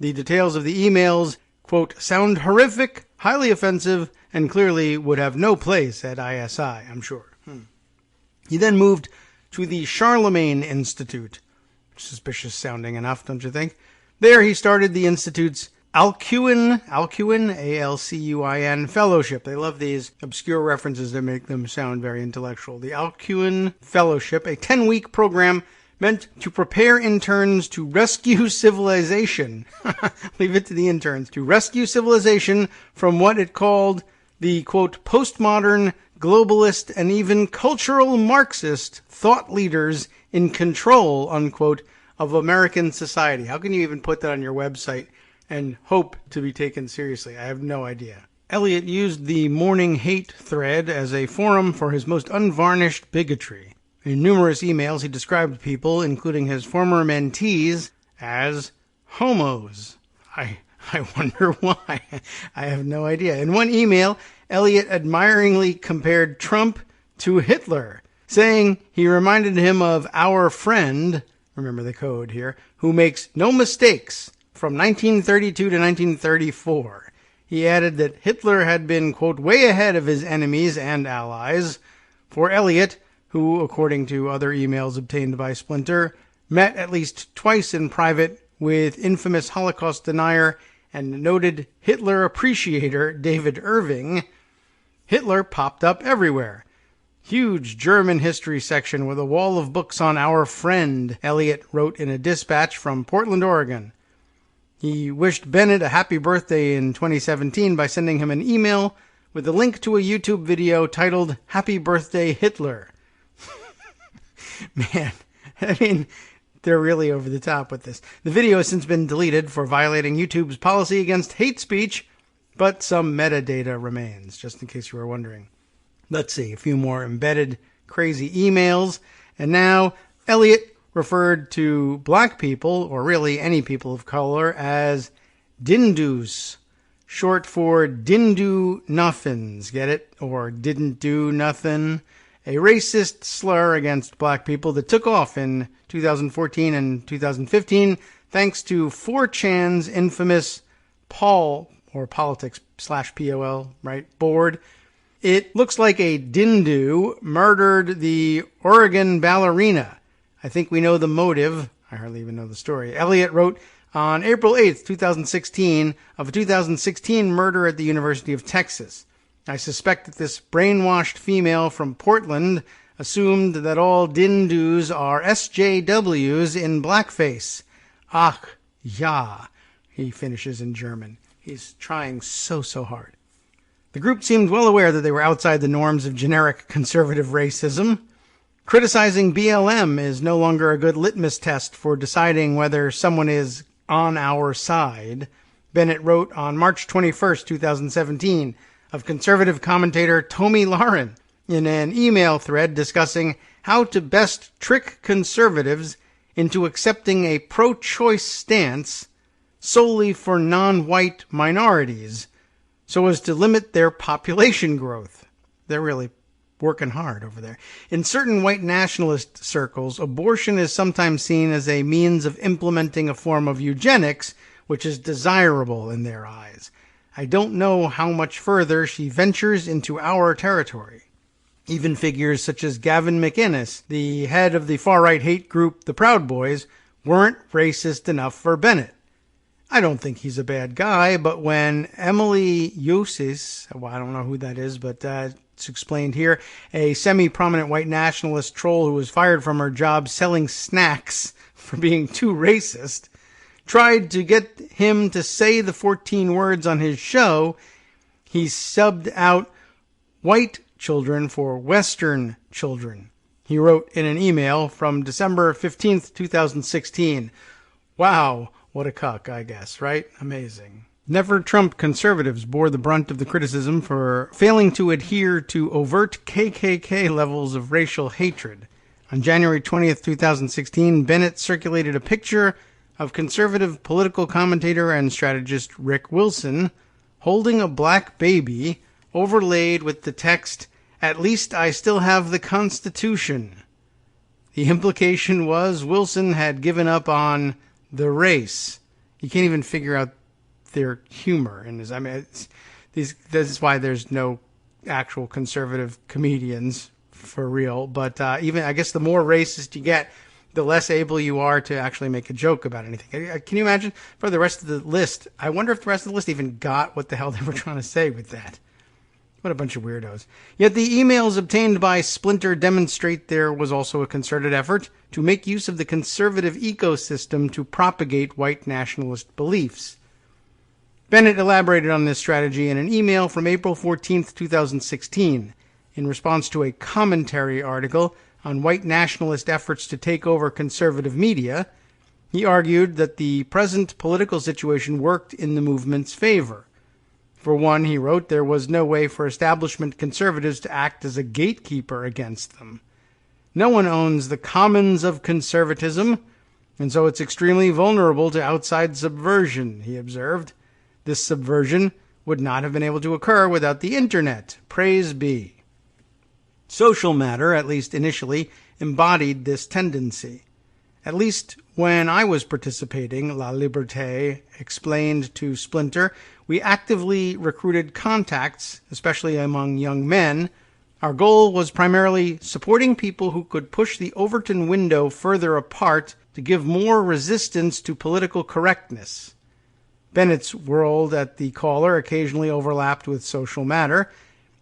the details of the emails, quote, sound horrific, highly offensive, and clearly would have no place at ISI, I'm sure. He then moved to the Charlemagne Institute. Suspicious sounding enough, don't you think? There he started the Institute's Alcuin, A-L-C-U-I-N Fellowship. They love these obscure references that make them sound very intellectual. The Alcuin Fellowship, a 10-week program meant to prepare interns to rescue civilization. Leave it to the interns. To rescue civilization from what it called the, quote, postmodern, globalist, and even cultural Marxist thought leaders in control, unquote, of American society. How can you even put that on your website and hope to be taken seriously? I have no idea. Elliot used the Morning Hate thread as a forum for his most unvarnished bigotry. In numerous emails, he described people, including his former mentees, as homos. I wonder why. I have no idea. In one email, Elliot admiringly compared Trump to Hitler, saying he reminded him of our friend, remember the code here, who makes no mistakes, from 1932 to 1934. He added that Hitler had been, quote, way ahead of his enemies and allies. For Elliot, who, according to other emails obtained by Splinter, met at least twice in private with infamous Holocaust denier and noted Hitler appreciator David Irving, Hitler popped up everywhere. Huge German history section with a wall of books on our friend, Elliot wrote in a dispatch from Portland, Oregon. He wished Bennett a happy birthday in 2017 by sending him an email with a link to a YouTube video titled Happy Birthday Hitler. Man, I mean, they're really over the top with this. The video has since been deleted for violating YouTube's policy against hate speech, but some metadata remains, just in case you were wondering. Let's see, a few more embedded crazy emails. And now, Elliot referred to black people, or really any people of color, as Dindus, short for Dindu Nuffins, get it? Or didn't do nothing. A racist slur against black people that took off in 2014 and 2015 thanks to 4chan's infamous Paul, or politics/POL, right, board. It looks like a Dindu murdered the Oregon ballerina. I think we know the motive. I hardly even know the story. Elliot wrote on April 8th, 2016, of a 2016 murder at the University of Texas. I suspect that this brainwashed female from Portland assumed that all Dindus are SJWs in blackface. Ach, ja, he finishes in German. He's trying so hard. The group seemed well aware that they were outside the norms of generic conservative racism. Criticizing BLM is no longer a good litmus test for deciding whether someone is on our side. Bennett wrote on March 21st, 2017, of conservative commentator Tomi Lahren in an email thread discussing how to best trick conservatives into accepting a pro-choice stance solely for non-white minorities, so as to limit their population growth. They're really working hard over there. In certain white nationalist circles, abortion is sometimes seen as a means of implementing a form of eugenics, which is desirable in their eyes. I don't know how much further she ventures into our territory. Even figures such as Gavin McInnes, the head of the far-right hate group The Proud Boys, weren't racist enough for Bennett. I don't think he's a bad guy, but when Emily Yosis, well, I don't know who that is, but it's explained here, a semi-prominent white nationalist troll who was fired from her job selling snacks for being too racist, tried to get him to say the 14 words on his show, he subbed out white children for Western children. He wrote in an email from December 15th, 2016, wow, what a cuck, I guess, right? Amazing. Never Trump conservatives bore the brunt of the criticism for failing to adhere to overt KKK levels of racial hatred. On January 20th, 2016, Bennett circulated a picture of conservative political commentator and strategist Rick Wilson holding a black baby overlaid with the text, "At least I still have the Constitution." The implication was Wilson had given up on the race. You can't even figure out their humor in this. I mean, this is why there's no actual conservative comedians for real. But even, I guess, the more racist you get, the less able you are to actually make a joke about anything. Can you imagine for the rest of the list? I wonder if the rest of the list even got what the hell they were trying to say with that. What a bunch of weirdos. Yet the emails obtained by Splinter demonstrate there was also a concerted effort to make use of the conservative ecosystem to propagate white nationalist beliefs. Bennett elaborated on this strategy in an email from April 14th, 2016, in response to a commentary article on white nationalist efforts to take over conservative media. He argued that the present political situation worked in the movement's favor. For one, he wrote, there was no way for establishment conservatives to act as a gatekeeper against them. No one owns the commons of conservatism, and so it's extremely vulnerable to outside subversion, he observed. This subversion would not have been able to occur without the internet. Praise be. Social matter, at least initially, embodied this tendency. At least when I was participating, La Liberté explained to Splinter, we actively recruited contacts, especially among young men. Our goal was primarily supporting people who could push the Overton window further apart to give more resistance to political correctness. Bennett's world at the Caller occasionally overlapped with Social Matter.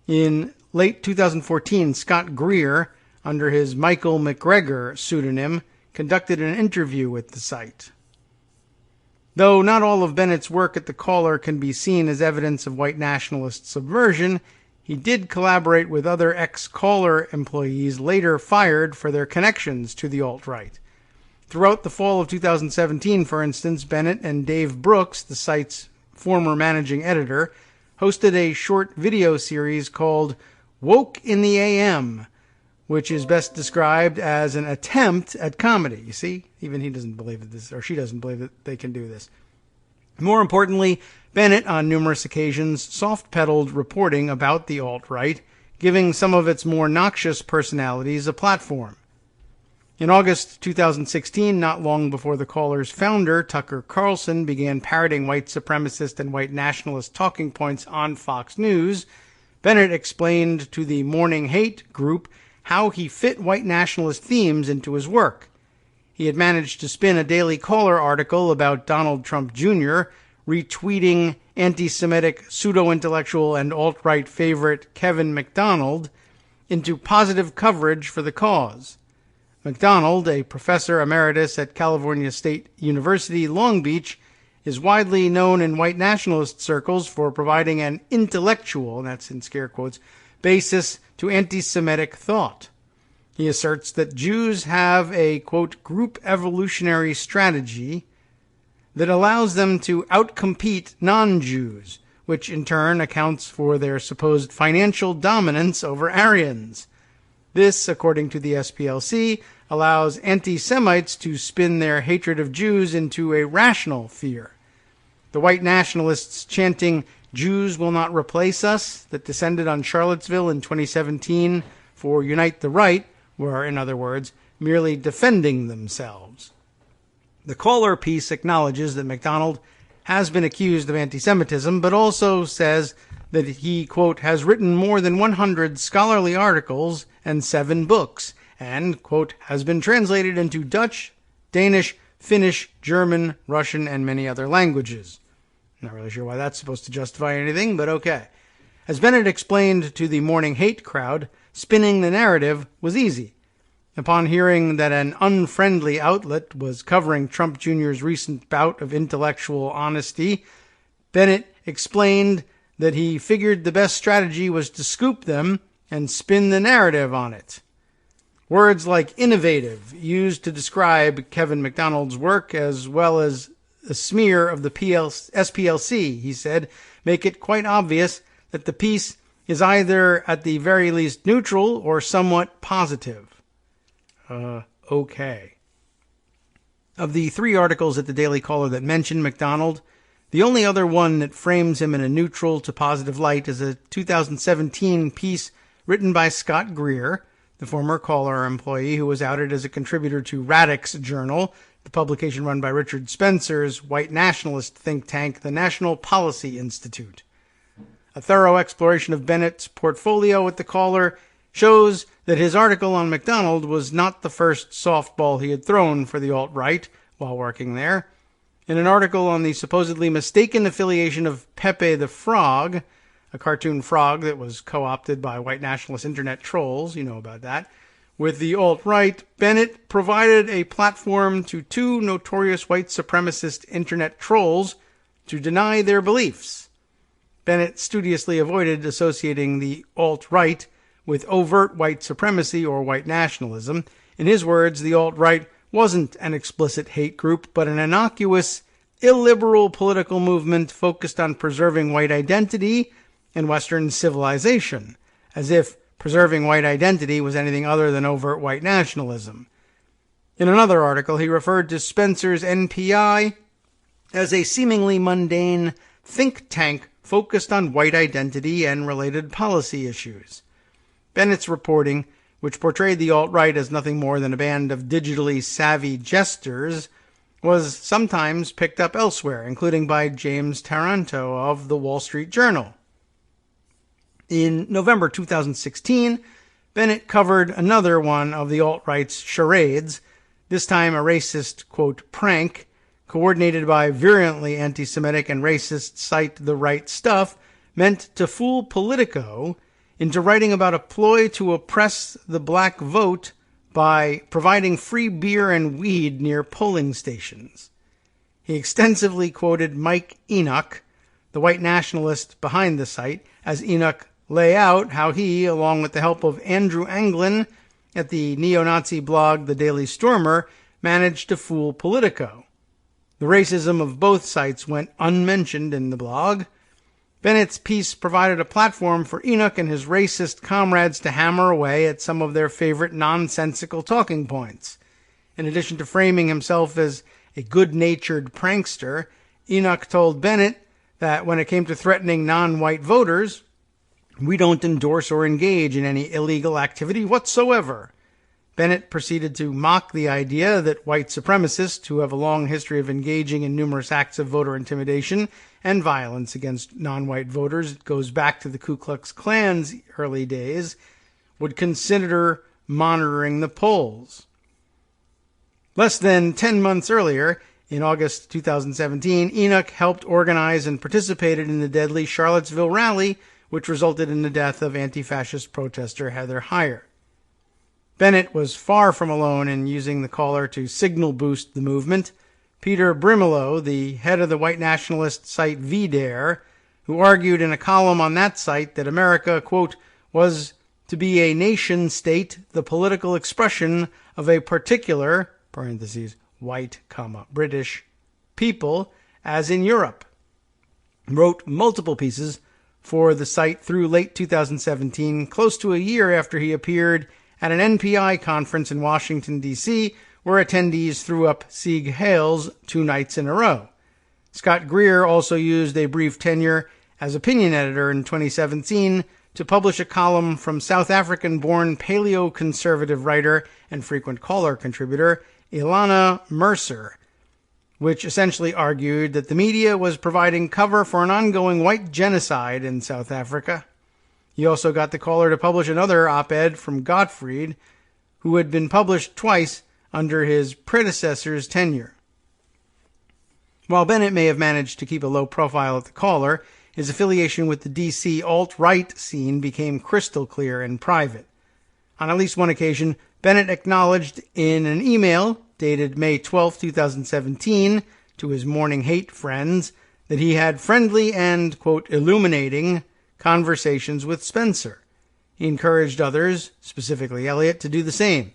In late 2014, Scott Greer, under his Michael McGregor pseudonym, conducted an interview with the site. Though not all of Bennett's work at the Caller can be seen as evidence of white nationalist subversion, he did collaborate with other ex-Caller employees later fired for their connections to the alt-right. Throughout the fall of 2017, for instance, Bennett and Dave Brooks, the site's former managing editor, hosted a short video series called Woke in the AM, which is best described as an attempt at comedy. You see, even he doesn't believe that this, or she doesn't believe that they can do this. More importantly, Bennett, on numerous occasions, soft-pedaled reporting about the alt-right, giving some of its more noxious personalities a platform. In August 2016, not long before the Caller's founder, Tucker Carlson, began parroting white supremacist and white nationalist talking points on Fox News, Bennett explained to the Morning Hate group how he fit white nationalist themes into his work. He had managed to spin a Daily Caller article about Donald Trump Jr., retweeting anti-Semitic, pseudo-intellectual, and alt-right favorite Kevin MacDonald into positive coverage for the cause. MacDonald, a professor emeritus at California State University, Long Beach, is widely known in white nationalist circles for providing an intellectual, and that's in scare quotes, basis to anti-Semitic thought. He asserts that Jews have a, quote, group evolutionary strategy that allows them to outcompete non-Jews, which in turn accounts for their supposed financial dominance over Aryans. This, according to the SPLC, allows anti-Semites to spin their hatred of Jews into a rational fear. The white nationalists chanting, "Jews will not replace us," that descended on Charlottesville in 2017 for Unite the Right were, in other words, merely defending themselves. The Caller piece acknowledges that MacDonald has been accused of anti-Semitism, but also says that he, quote, has written more than 100 scholarly articles and 7 books, and, quote, has been translated into Dutch, Danish, Finnish, German, Russian, and many other languages. Not really sure why that's supposed to justify anything, but okay. As Bennett explained to the Morning Hate crowd, spinning the narrative was easy. Upon hearing that an unfriendly outlet was covering Trump Jr.'s recent bout of intellectual honesty, Bennett explained that he figured the best strategy was to scoop them and spin the narrative on it. Words like innovative, used to describe Kevin MacDonald's work as well as a smear of the SPLC, he said, make it quite obvious that the piece is either at the very least neutral or somewhat positive. Okay. Of the 3 articles at the Daily Caller that mention MacDonald, the only other one that frames him in a neutral to positive light is a 2017 piece written by Scott Greer, the former Caller employee who was outed as a contributor to Radix Journal, the publication run by Richard Spencer's white nationalist think tank, the National Policy Institute. A thorough exploration of Bennett's portfolio at the Caller shows that his article on MacDonald was not the first softball he had thrown for the alt-right while working there. In an article on the supposedly mistaken affiliation of Pepe the Frog, a cartoon frog that was co-opted by white nationalist internet trolls, you know about that, with the alt-right, Bennett provided a platform to 2 notorious white supremacist internet trolls to deny their beliefs. Bennett studiously avoided associating the alt-right with overt white supremacy or white nationalism. In his words, the alt-right wasn't an explicit hate group, but an innocuous, illiberal political movement focused on preserving white identity and Western civilization, as if preserving white identity was anything other than overt white nationalism. In another article, he referred to Spencer's NPI as a seemingly mundane think tank focused on white identity and related policy issues. Bennett's reporting, which portrayed the alt-right as nothing more than a band of digitally savvy jesters, was sometimes picked up elsewhere, including by James Taranto of the Wall Street Journal. In November 2016, Bennett covered another one of the alt-right's charades, this time a racist, quote, prank, coordinated by virulently anti-Semitic and racist site The Right Stuff, meant to fool Politico into writing about a ploy to oppress the black vote by providing free beer and weed near polling stations. He extensively quoted Mike Enoch, the white nationalist behind the site, as Enoch lay out how he, along with the help of Andrew Anglin at the neo-Nazi blog The Daily Stormer, managed to fool Politico. The racism of both sites went unmentioned in the blog. Bennett's piece provided a platform for Enoch and his racist comrades to hammer away at some of their favorite nonsensical talking points. In addition to framing himself as a good-natured prankster, Enoch told Bennett that when it came to threatening non-white voters, "We don't endorse or engage in any illegal activity whatsoever." Bennett proceeded to mock the idea that white supremacists, who have a long history of engaging in numerous acts of voter intimidation and violence against non-white voters, it goes back to the Ku Klux Klan's early days, would consider monitoring the polls. Less than 10 months earlier, in August 2017, Enoch helped organize and participated in the deadly Charlottesville rally, which resulted in the death of anti-fascist protester Heather Heyer. Bennett was far from alone in using the caller to signal boost the movement. Peter Brimelow, the head of the white nationalist site VDare, who argued in a column on that site that America, quote, was to be a nation state, the political expression of a particular, parentheses, white, British, people, as in Europe, wrote multiple pieces for the site through late 2017, close to a year after he appeared at an NPI conference in Washington, D.C., where attendees threw up Sieg Heils 2 nights in a row. Scott Greer also used a brief tenure as opinion editor in 2017 to publish a column from South African-born paleo-conservative writer and frequent caller contributor Ilana Mercer, which essentially argued that the media was providing cover for an ongoing white genocide in South Africa. He also got the caller to publish another op-ed from Gottfried, who had been published twice under his predecessor's tenure. While Bennett may have managed to keep a low profile at the caller, his affiliation with the DC alt-right scene became crystal clear and private. On at least one occasion, Bennett acknowledged in an email dated May 12, 2017, to his morning hate friends that he had friendly and, quote, illuminating conversations with Spencer. He encouraged others, specifically Elliot, to do the same.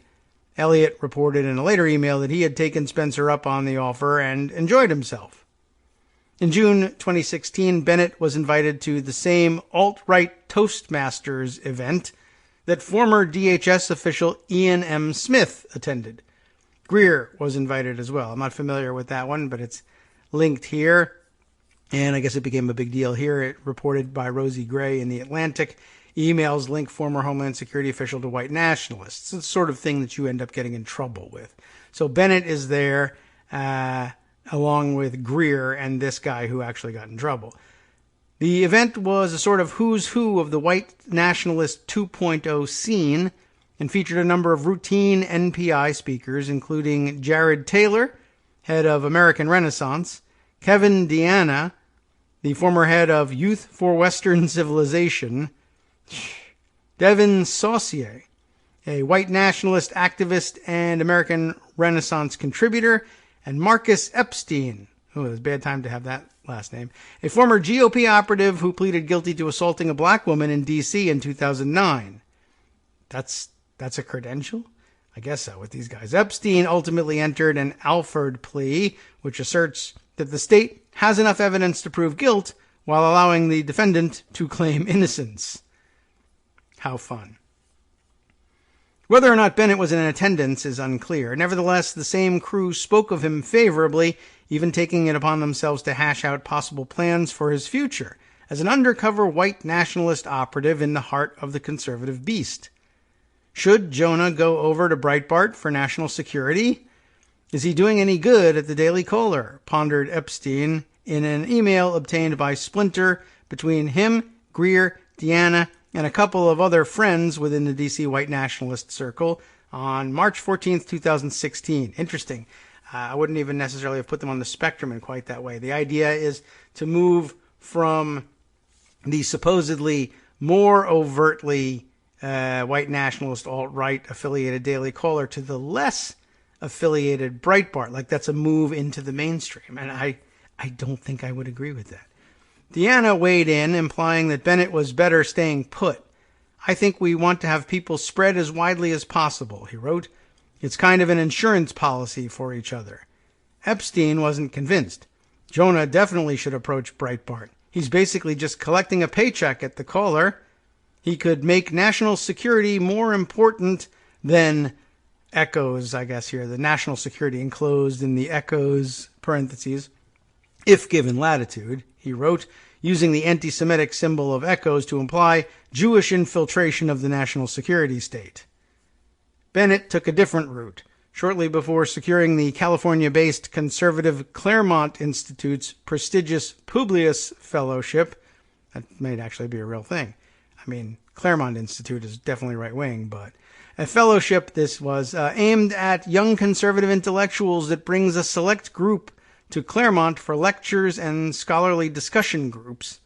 Elliot reported in a later email that he had taken Spencer up on the offer and enjoyed himself. In June 2016, Bennett was invited to the same alt-right Toastmasters event that former DHS official Ian M. Smith attended. Greer was invited as well. I'm not familiar with that one, but it's linked here. And I guess it became a big deal here. It reported by Rosie Gray in The Atlantic. Emails link former Homeland Security official to white nationalists. It's the sort of thing that you end up getting in trouble with. So Bennett is there along with Greer and this guy who actually got in trouble. The event was a sort of who's who of the white nationalist 2.0 scene and featured a number of routine NPI speakers, including Jared Taylor, head of American Renaissance, Kevin Deanna, the former head of Youth for Western Civilization, Devin Saucier, a white nationalist activist and American Renaissance contributor, and Marcus Epstein, oh, it's a bad time to have that last name, a former GOP operative who pleaded guilty to assaulting a black woman in D.C. in 2009. That's a credential? I guess so with these guys. Epstein ultimately entered an Alford plea, which asserts that the state has enough evidence to prove guilt while allowing the defendant to claim innocence. How fun. Whether or not Bennett was in attendance is unclear. Nevertheless, the same crew spoke of him favorably, even taking it upon themselves to hash out possible plans for his future as an undercover white nationalist operative in the heart of the conservative beast. Should Jonah go over to Breitbart for national security? Is he doing any good at the Daily Caller? Pondered Epstein in an email obtained by Splinter between him, Greer, Deanna, and a couple of other friends within the DC white nationalist circle on March 14th, 2016. Interesting. I wouldn't even necessarily have put them on the spectrum in quite that way. The idea is to move from the supposedly more overtly white nationalist alt-right affiliated Daily Caller to the less affiliated Breitbart. Like that's a move into the mainstream. And I don't think I would agree with that. Deanna weighed in, implying that Bennett was better staying put. I think we want to have people spread as widely as possible, he wrote. It's kind of an insurance policy for each other. Epstein wasn't convinced. Jonah definitely should approach Breitbart. He's basically just collecting a paycheck at the Caller. He could make national security more important than Echoes, I guess here, the national security enclosed in the Echoes parentheses, if given latitude, he wrote, using the anti-Semitic symbol of Echoes to imply Jewish infiltration of the national security state. Bennett took a different route. Shortly before securing the California-based conservative Claremont Institute's prestigious Publius Fellowship, that might actually be a real thing. I mean, Claremont Institute is definitely right-wing, but a fellowship this was aimed at young conservative intellectuals that brings a select group to Claremont for lectures and scholarly discussion groups.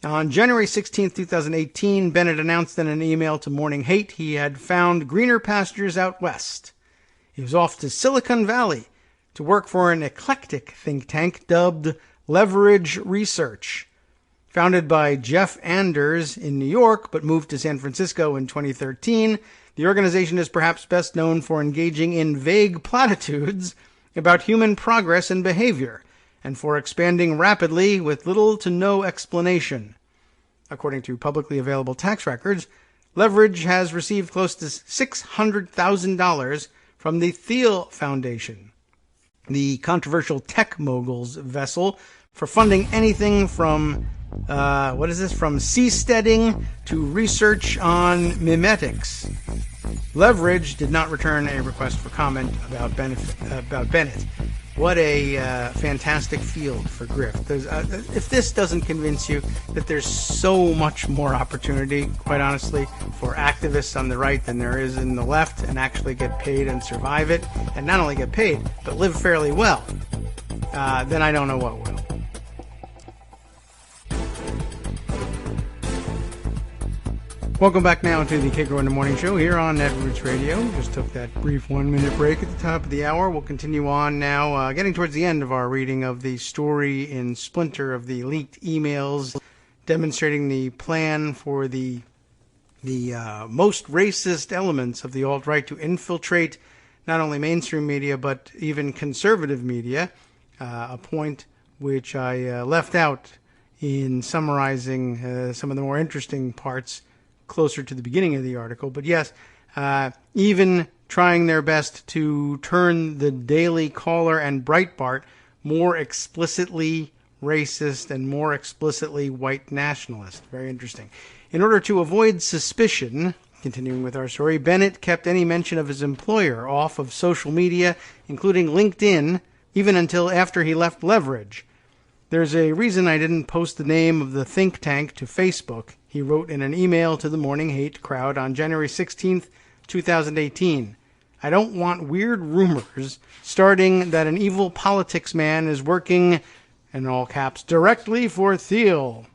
On January 16, 2018, Bennett announced in an email to Morning Hate he had found greener pastures out west. He was off to Silicon Valley to work for an eclectic think tank dubbed Leverage Research. Founded by Jeff Anders in New York, but moved to San Francisco in 2013, the organization is perhaps best known for engaging in vague platitudes about human progress and behavior, and for expanding rapidly with little to no explanation. According to publicly available tax records, Leverage has received close to $600,000 from the Thiel Foundation, the controversial tech mogul's vessel for funding anything from from seasteading to research on mimetics. Leverage did not return a request for comment about Bennett. What a fantastic field for grift. If this doesn't convince you that there's so much more opportunity, quite honestly, for activists on the right than there is in the left and actually get paid and survive it, and not only get paid, but live fairly well, then I don't know what will. Welcome back now to the Kagro in the Morning Show here on Netroots Radio. Just took that brief 1-minute break at the top of the hour. We'll continue on now, getting towards the end of our reading of the story in Splinter of the leaked emails demonstrating the plan for the most racist elements of the alt-right to infiltrate not only mainstream media but even conservative media, a point which I left out in summarizing some of the more interesting parts closer to the beginning of the article. But yes, even trying their best to turn the Daily Caller and Breitbart more explicitly racist and more explicitly white nationalist. Very interesting. In order to avoid suspicion, continuing with our story, Bennett kept any mention of his employer off of social media, including LinkedIn, even until after he left Leverage. There's a reason I didn't post the name of the think tank to Facebook, he wrote in an email to the Morning Hate crowd on January 16th, 2018. I don't want weird rumors starting that an evil politics man is working, in all caps, directly for Thiel.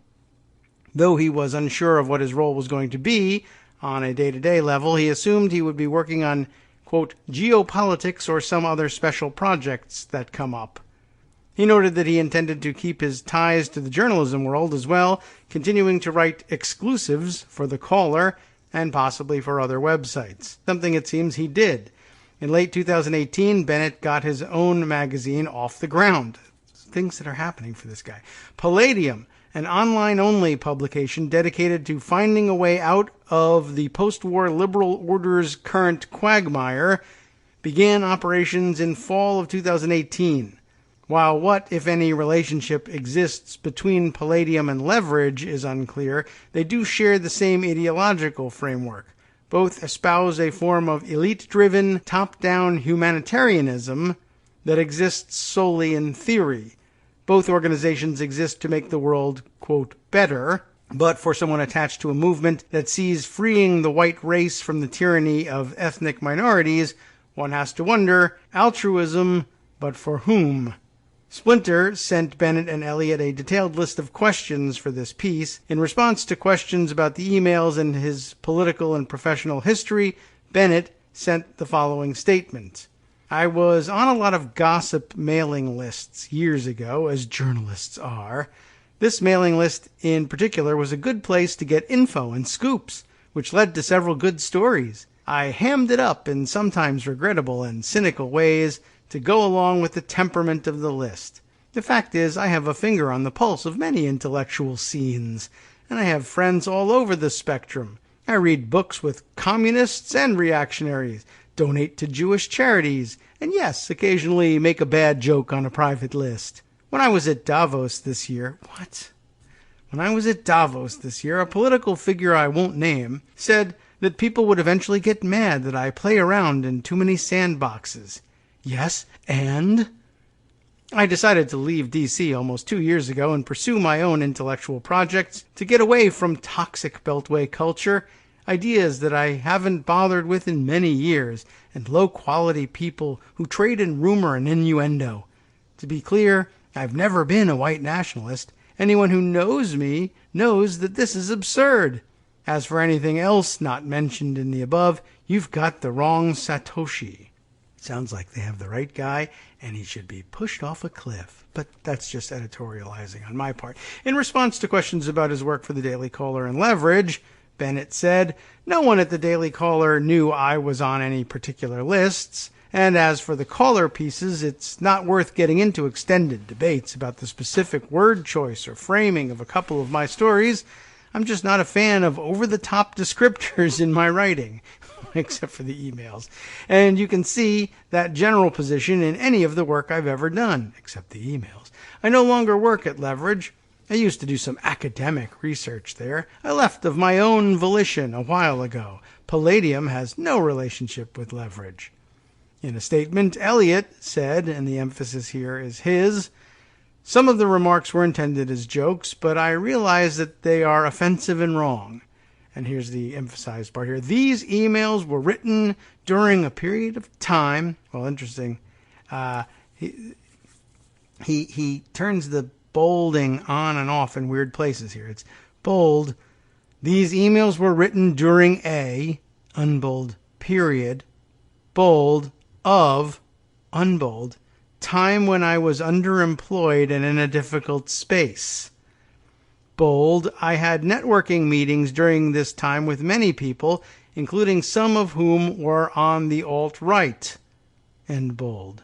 Though he was unsure of what his role was going to be on a day-to-day level, he assumed he would be working on, quote, geopolitics or some other special projects that come up. He noted that he intended to keep his ties to the journalism world as well, continuing to write exclusives for The Caller and possibly for other websites, something it seems he did. In late 2018, Bennett got his own magazine off the ground. Things that are happening for this guy. Palladium, an online-only publication dedicated to finding a way out of the post-war liberal order's current quagmire, began operations in fall of 2018. While what, if any, relationship exists between Palladium and Leverage is unclear, they do share the same ideological framework. Both espouse a form of elite-driven, top-down humanitarianism that exists solely in theory. Both organizations exist to make the world, quote, better, but for someone attached to a movement that sees freeing the white race from the tyranny of ethnic minorities, one has to wonder, altruism but for whom? Splinter sent Bennett and Elliot a detailed list of questions for this piece. In response to questions about the emails and his political and professional history, Bennett sent the following statement. I was on a lot of gossip mailing lists years ago, as journalists are. This mailing list in particular was a good place to get info and scoops, which led to several good stories. I hammed it up in sometimes regrettable and cynical ways to go along with the temperament of the list. The fact is, I have a finger on the pulse of many intellectual scenes, and I have friends all over the spectrum. I read books with communists and reactionaries, donate to Jewish charities, and yes, occasionally make a bad joke on a private list. When I was at Davos this year, a political figure I won't name said that people would eventually get mad that I play around in too many sandboxes. Yes, and I decided to leave D.C. almost 2 years ago and pursue my own intellectual projects to get away from toxic Beltway culture, ideas that I haven't bothered with in many years, and low-quality people who trade in rumor and innuendo. To be clear, I've never been a white nationalist. Anyone who knows me knows that this is absurd. As for anything else not mentioned in the above, you've got the wrong Satoshi. Sounds like they have the right guy, and he should be pushed off a cliff. But that's just editorializing on my part. In response to questions about his work for the Daily Caller and Leverage, Bennett said, no one at the Daily Caller knew I was on any particular lists, and as for the Caller pieces, it's not worth getting into extended debates about the specific word choice or framing of a couple of my stories. I'm just not a fan of over-the-top descriptors in my writing, except for the emails. And you can see that general position in any of the work I've ever done, except the emails. I no longer work at Leverage. I used to do some academic research there. I left of my own volition a while ago. Palladium has no relationship with Leverage. In a statement, Elliot said, and the emphasis here is his, some of the remarks were intended as jokes, but I realize that they are offensive and wrong. And here's the emphasized part here. These emails were written during a period of time. Well, interesting. He turns the bolding on and off in weird places here. It's bold. These emails were written during a, unbold, period, bold, of, unbold, time when I was underemployed and in a difficult space. Bold, I had networking meetings during this time with many people, including some of whom were on the alt-right. And bold,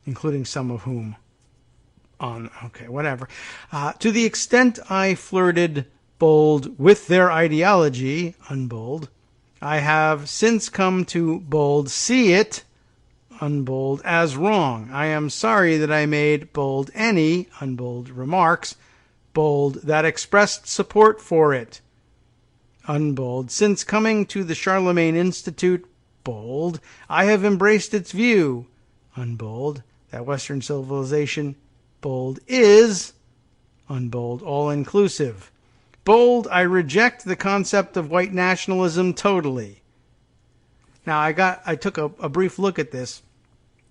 including some of whom on, okay, whatever. To the extent I flirted, bold, with their ideology, unbold, I have since come to, bold, see it, unbold, as wrong. I am sorry that I made, bold, any, unbold, remarks, bold, that expressed support for it, unbold. Since coming to the Charlemagne Institute, bold, I have embraced its view, unbold, that Western civilization, bold, is, unbold, all-inclusive. Bold, I reject the concept of white nationalism totally. Now, I took a brief look at this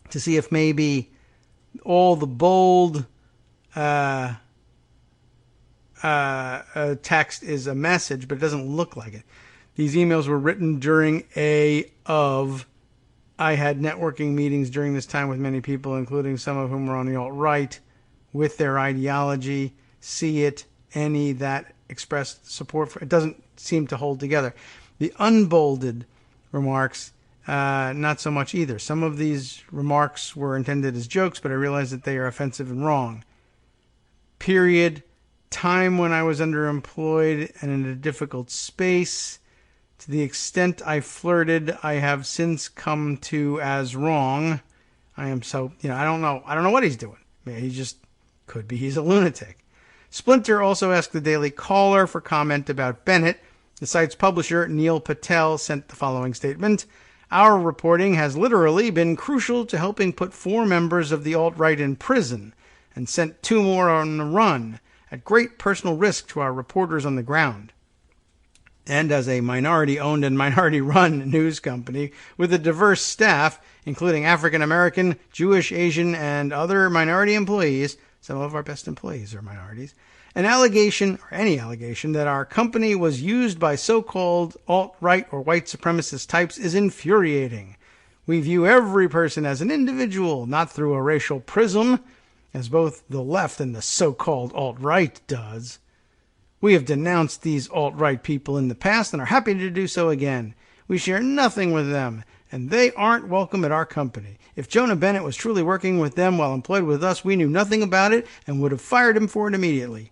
to see if maybe all the bold text is a message, but it doesn't look like it. These emails were written during I had networking meetings during this time with many people, including some of whom were on the alt-right, with their ideology, see it, any, that expressed support for it. Doesn't seem to hold together. The unbolded remarks, not so much either. Some of these remarks were intended as jokes, but I realize that they are offensive and wrong. Period. Time when I was underemployed and in a difficult space. To the extent I flirted, I have since come to as wrong. I am so, I don't know what he's doing. Maybe he's a lunatic. Splinter also asked the Daily Caller for comment about Bennett. The site's publisher, Neil Patel, sent the following statement. Our reporting has literally been crucial to helping put 4 members of the alt-right in prison and sent 2 more on the run, at great personal risk to our reporters on the ground. And as a minority-owned and minority-run news company with a diverse staff, including African-American, Jewish, Asian, and other minority employees, some of our best employees are minorities, any allegation that our company was used by so-called alt-right or white supremacist types is infuriating. We view every person as an individual, not through a racial prism, as both the left and the so-called alt-right does. We have denounced these alt-right people in the past and are happy to do so again. We share nothing with them, and they aren't welcome at our company. If Jonah Bennett was truly working with them while employed with us, we knew nothing about it and would have fired him for it immediately.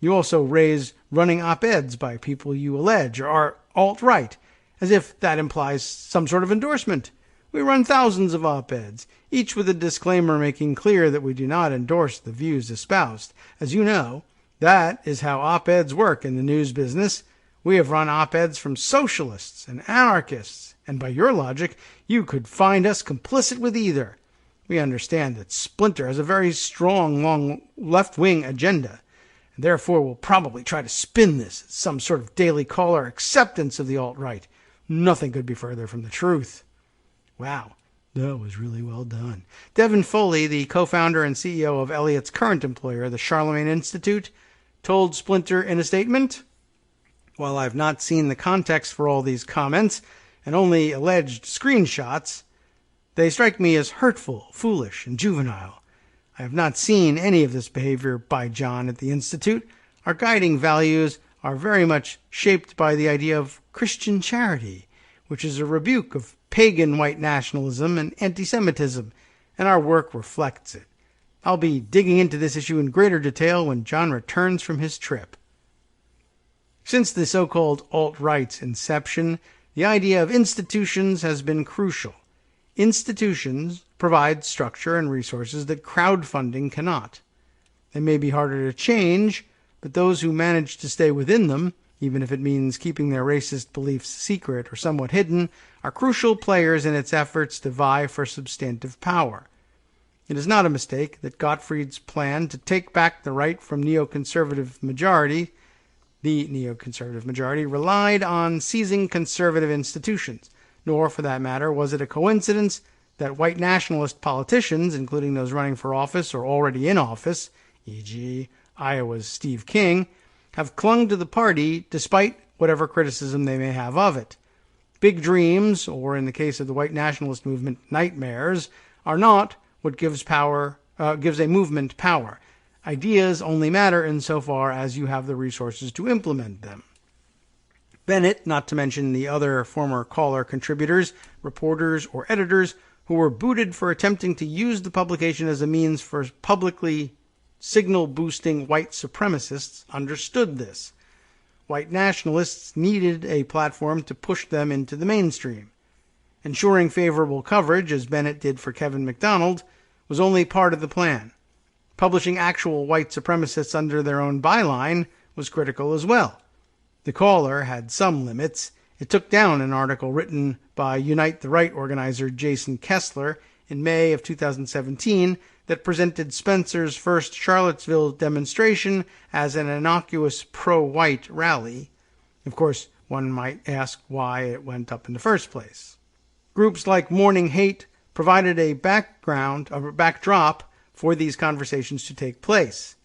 You also raise running op-eds by people you allege are alt-right, as if that implies some sort of endorsement. We run thousands of op-eds, each with a disclaimer making clear that we do not endorse the views espoused. As you know, that is how op-eds work in the news business. We have run op-eds from socialists and anarchists, and by your logic, you could find us complicit with either. We understand that Splinter has a very strong, long left-wing agenda, and therefore will probably try to spin this as some sort of Daily Caller acceptance of the alt-right. Nothing could be further from the truth. Wow, that was really well done. Devin Foley, the co-founder and CEO of Elliott's current employer, the Charlemagne Institute, told Splinter in a statement, "While I've not seen the context for all these comments and only alleged screenshots, they strike me as hurtful, foolish, and juvenile. I have not seen any of this behavior by John at the Institute. Our guiding values are very much shaped by the idea of Christian charity, which is a rebuke of pagan white nationalism and anti-Semitism, and our work reflects it. I'll be digging into this issue in greater detail when John returns from his trip." Since the so-called alt-right's inception, the idea of institutions has been crucial. Institutions provide structure and resources that crowdfunding cannot. They may be harder to change, but those who manage to stay within them, even if it means keeping their racist beliefs secret or somewhat hidden, are crucial players in its efforts to vie for substantive power. It is not a mistake that Gottfried's plan to take back the right from the neoconservative majority relied on seizing conservative institutions, nor, for that matter, was it a coincidence that white nationalist politicians, including those running for office or already in office, e.g. Iowa's Steve King, have clung to the party despite whatever criticism they may have of it. Big dreams, or in the case of the white nationalist movement, nightmares, are not what gives a movement power. Ideas only matter insofar as you have the resources to implement them. Bennett, not to mention the other former Caller contributors, reporters, or editors who were booted for attempting to use the publication as a means for publicly signal-boosting white supremacists, understood this. White nationalists needed a platform to push them into the mainstream. Ensuring favorable coverage, as Bennett did for Kevin McDonald, was only part of the plan. Publishing actual white supremacists under their own byline was critical as well. The Caller had some limits. It took down an article written by Unite the Right organizer Jason Kessler in May of 2017 that presented Spencer's first Charlottesville demonstration as an innocuous pro-white rally. Of course, one might ask why it went up in the first place. Groups like Morning Hate provided a backdrop for these conversations to take place.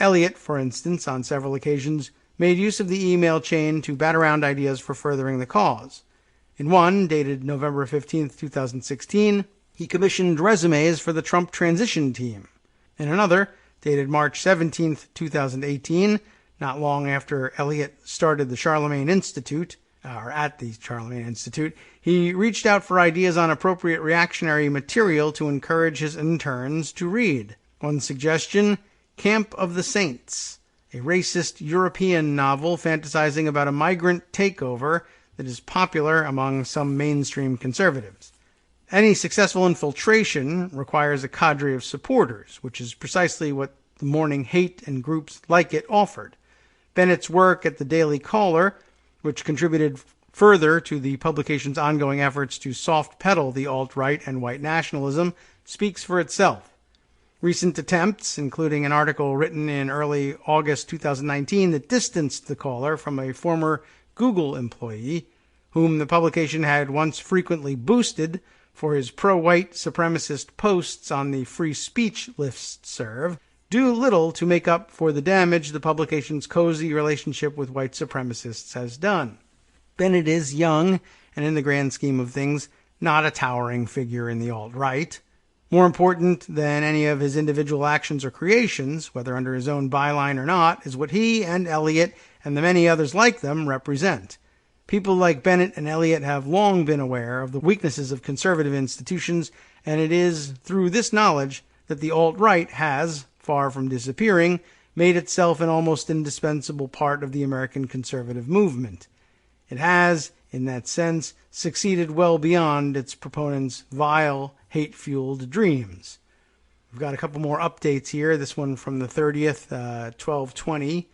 Elliott, for instance, on several occasions, made use of the email chain to bat around ideas for furthering the cause. In one, dated November 15, 2016, he commissioned resumes for the Trump transition team. In another, dated March 17, 2018, not long after Elliott started the Charlemagne Institute, at the Charlemagne Institute, he reached out for ideas on appropriate reactionary material to encourage his interns to read. One suggestion, Camp of the Saints, a racist European novel fantasizing about a migrant takeover that is popular among some mainstream conservatives. Any successful infiltration requires a cadre of supporters, which is precisely what the Morning Hate and groups like it offered. Bennett's work at the Daily Caller, which contributed further to the publication's ongoing efforts to soft-pedal the alt-right and white nationalism, speaks for itself. Recent attempts, including an article written in early August 2019 that distanced the Caller from a former Google employee, whom the publication had once frequently boosted for his pro-white supremacist posts on the free speech listserv, do little to make up for the damage the publication's cozy relationship with white supremacists has done. Bennett is young, and in the grand scheme of things, not a towering figure in the alt-right. More important than any of his individual actions or creations, whether under his own byline or not, is what he and Eliot and the many others like them represent. People like Bennett and Eliot have long been aware of the weaknesses of conservative institutions, and it is through this knowledge that the alt-right has, far from disappearing, made itself an almost indispensable part of the American conservative movement. It has, in that sense, succeeded well beyond its proponents' vile, hate-fueled dreams. We've got a couple more updates here. This one from the 30th, 12/20.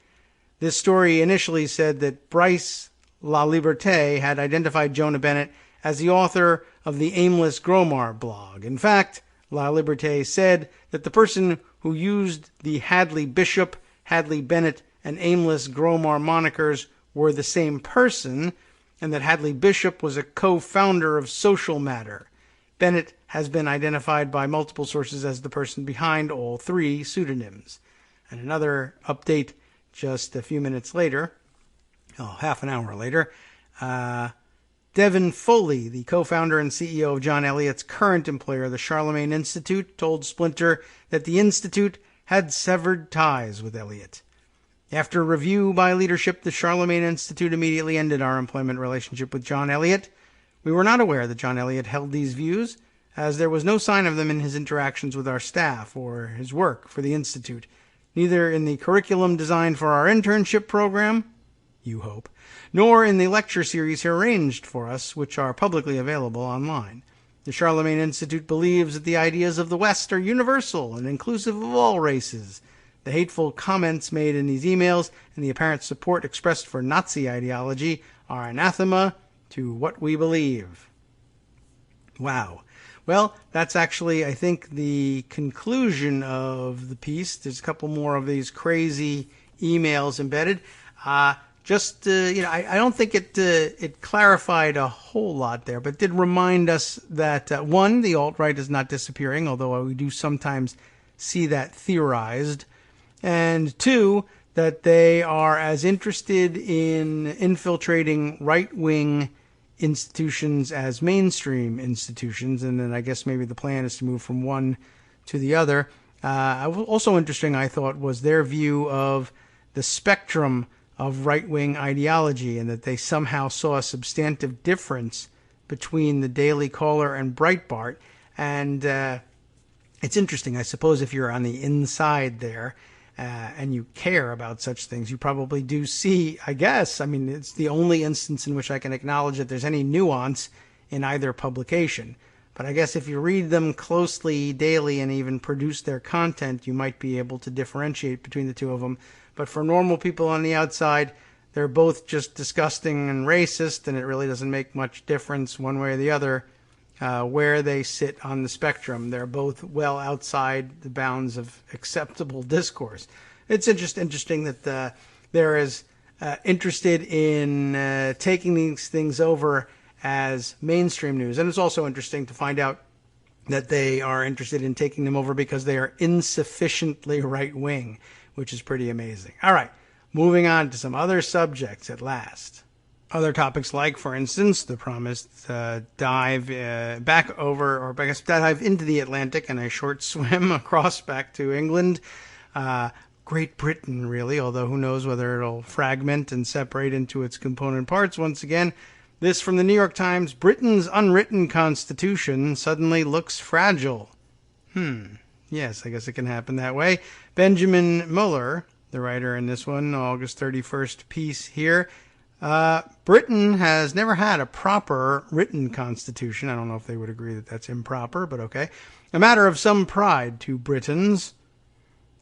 This story initially said that Bryce La Liberté had identified Jonah Bennett as the author of the Aimless Gromar blog. In fact, La Liberté said that the person who used the Hadley Bishop, Hadley Bennett, and Aimless Gromar monikers were the same person, and that Hadley Bishop was a co-founder of Social Matter. Bennett has been identified by multiple sources as the person behind all three pseudonyms. And another update just a few minutes later, half an hour later, Devin Foley, the co-founder and CEO of John Eliot's current employer, the Charlemagne Institute, told Splinter that the Institute had severed ties with Eliot. After review by leadership, the Charlemagne Institute immediately ended our employment relationship with John Eliot. We were not aware that John Eliot held these views, as there was no sign of them in his interactions with our staff or his work for the Institute, neither in the curriculum designed for our internship program, you hope, nor in the lecture series he arranged for us, which are publicly available online. The Charlemagne Institute believes that the ideas of the West are universal and inclusive of all races. The hateful comments made in these emails and the apparent support expressed for Nazi ideology are anathema to what we believe. Wow. Well, that's actually, I think, the conclusion of the piece. There's a couple more of these crazy emails embedded. I don't think it clarified a whole lot there, but did remind us that, one, the alt-right is not disappearing, although we do sometimes see that theorized. And two, that they are as interested in infiltrating right-wing institutions as mainstream institutions, and then I guess maybe the plan is to move from one to the other. Also interesting, I thought, was their view of the spectrum of right-wing ideology, and that they somehow saw a substantive difference between the Daily Caller and Breitbart. And it's interesting, I suppose, if you're on the inside there, and you care about such things, you probably do see, I guess, I mean, it's the only instance in which I can acknowledge that there's any nuance in either publication. But I guess if you read them closely daily and even produce their content, you might be able to differentiate between the two of them. But for normal people on the outside, they're both just disgusting and racist, and it really doesn't make much difference one way or the other where they sit on the spectrum. They're both well outside the bounds of acceptable discourse. It's interesting that they're as interested in taking these things over as mainstream news. And it's also interesting to find out that they are interested in taking them over because they are insufficiently right-wing, which is pretty amazing. All right, moving on to some other subjects at last. Other topics like, for instance, the promised dive dive into the Atlantic and a short swim across back to England. Great Britain, really, although who knows whether it'll fragment and separate into its component parts once again. This from the New York Times: Britain's unwritten constitution suddenly looks fragile. Yes, I guess it can happen that way. Benjamin Muller, the writer in this one, August 31st piece here. Britain has never had a proper written constitution. I don't know if they would agree that that's improper, but okay. A matter of some pride to Britons.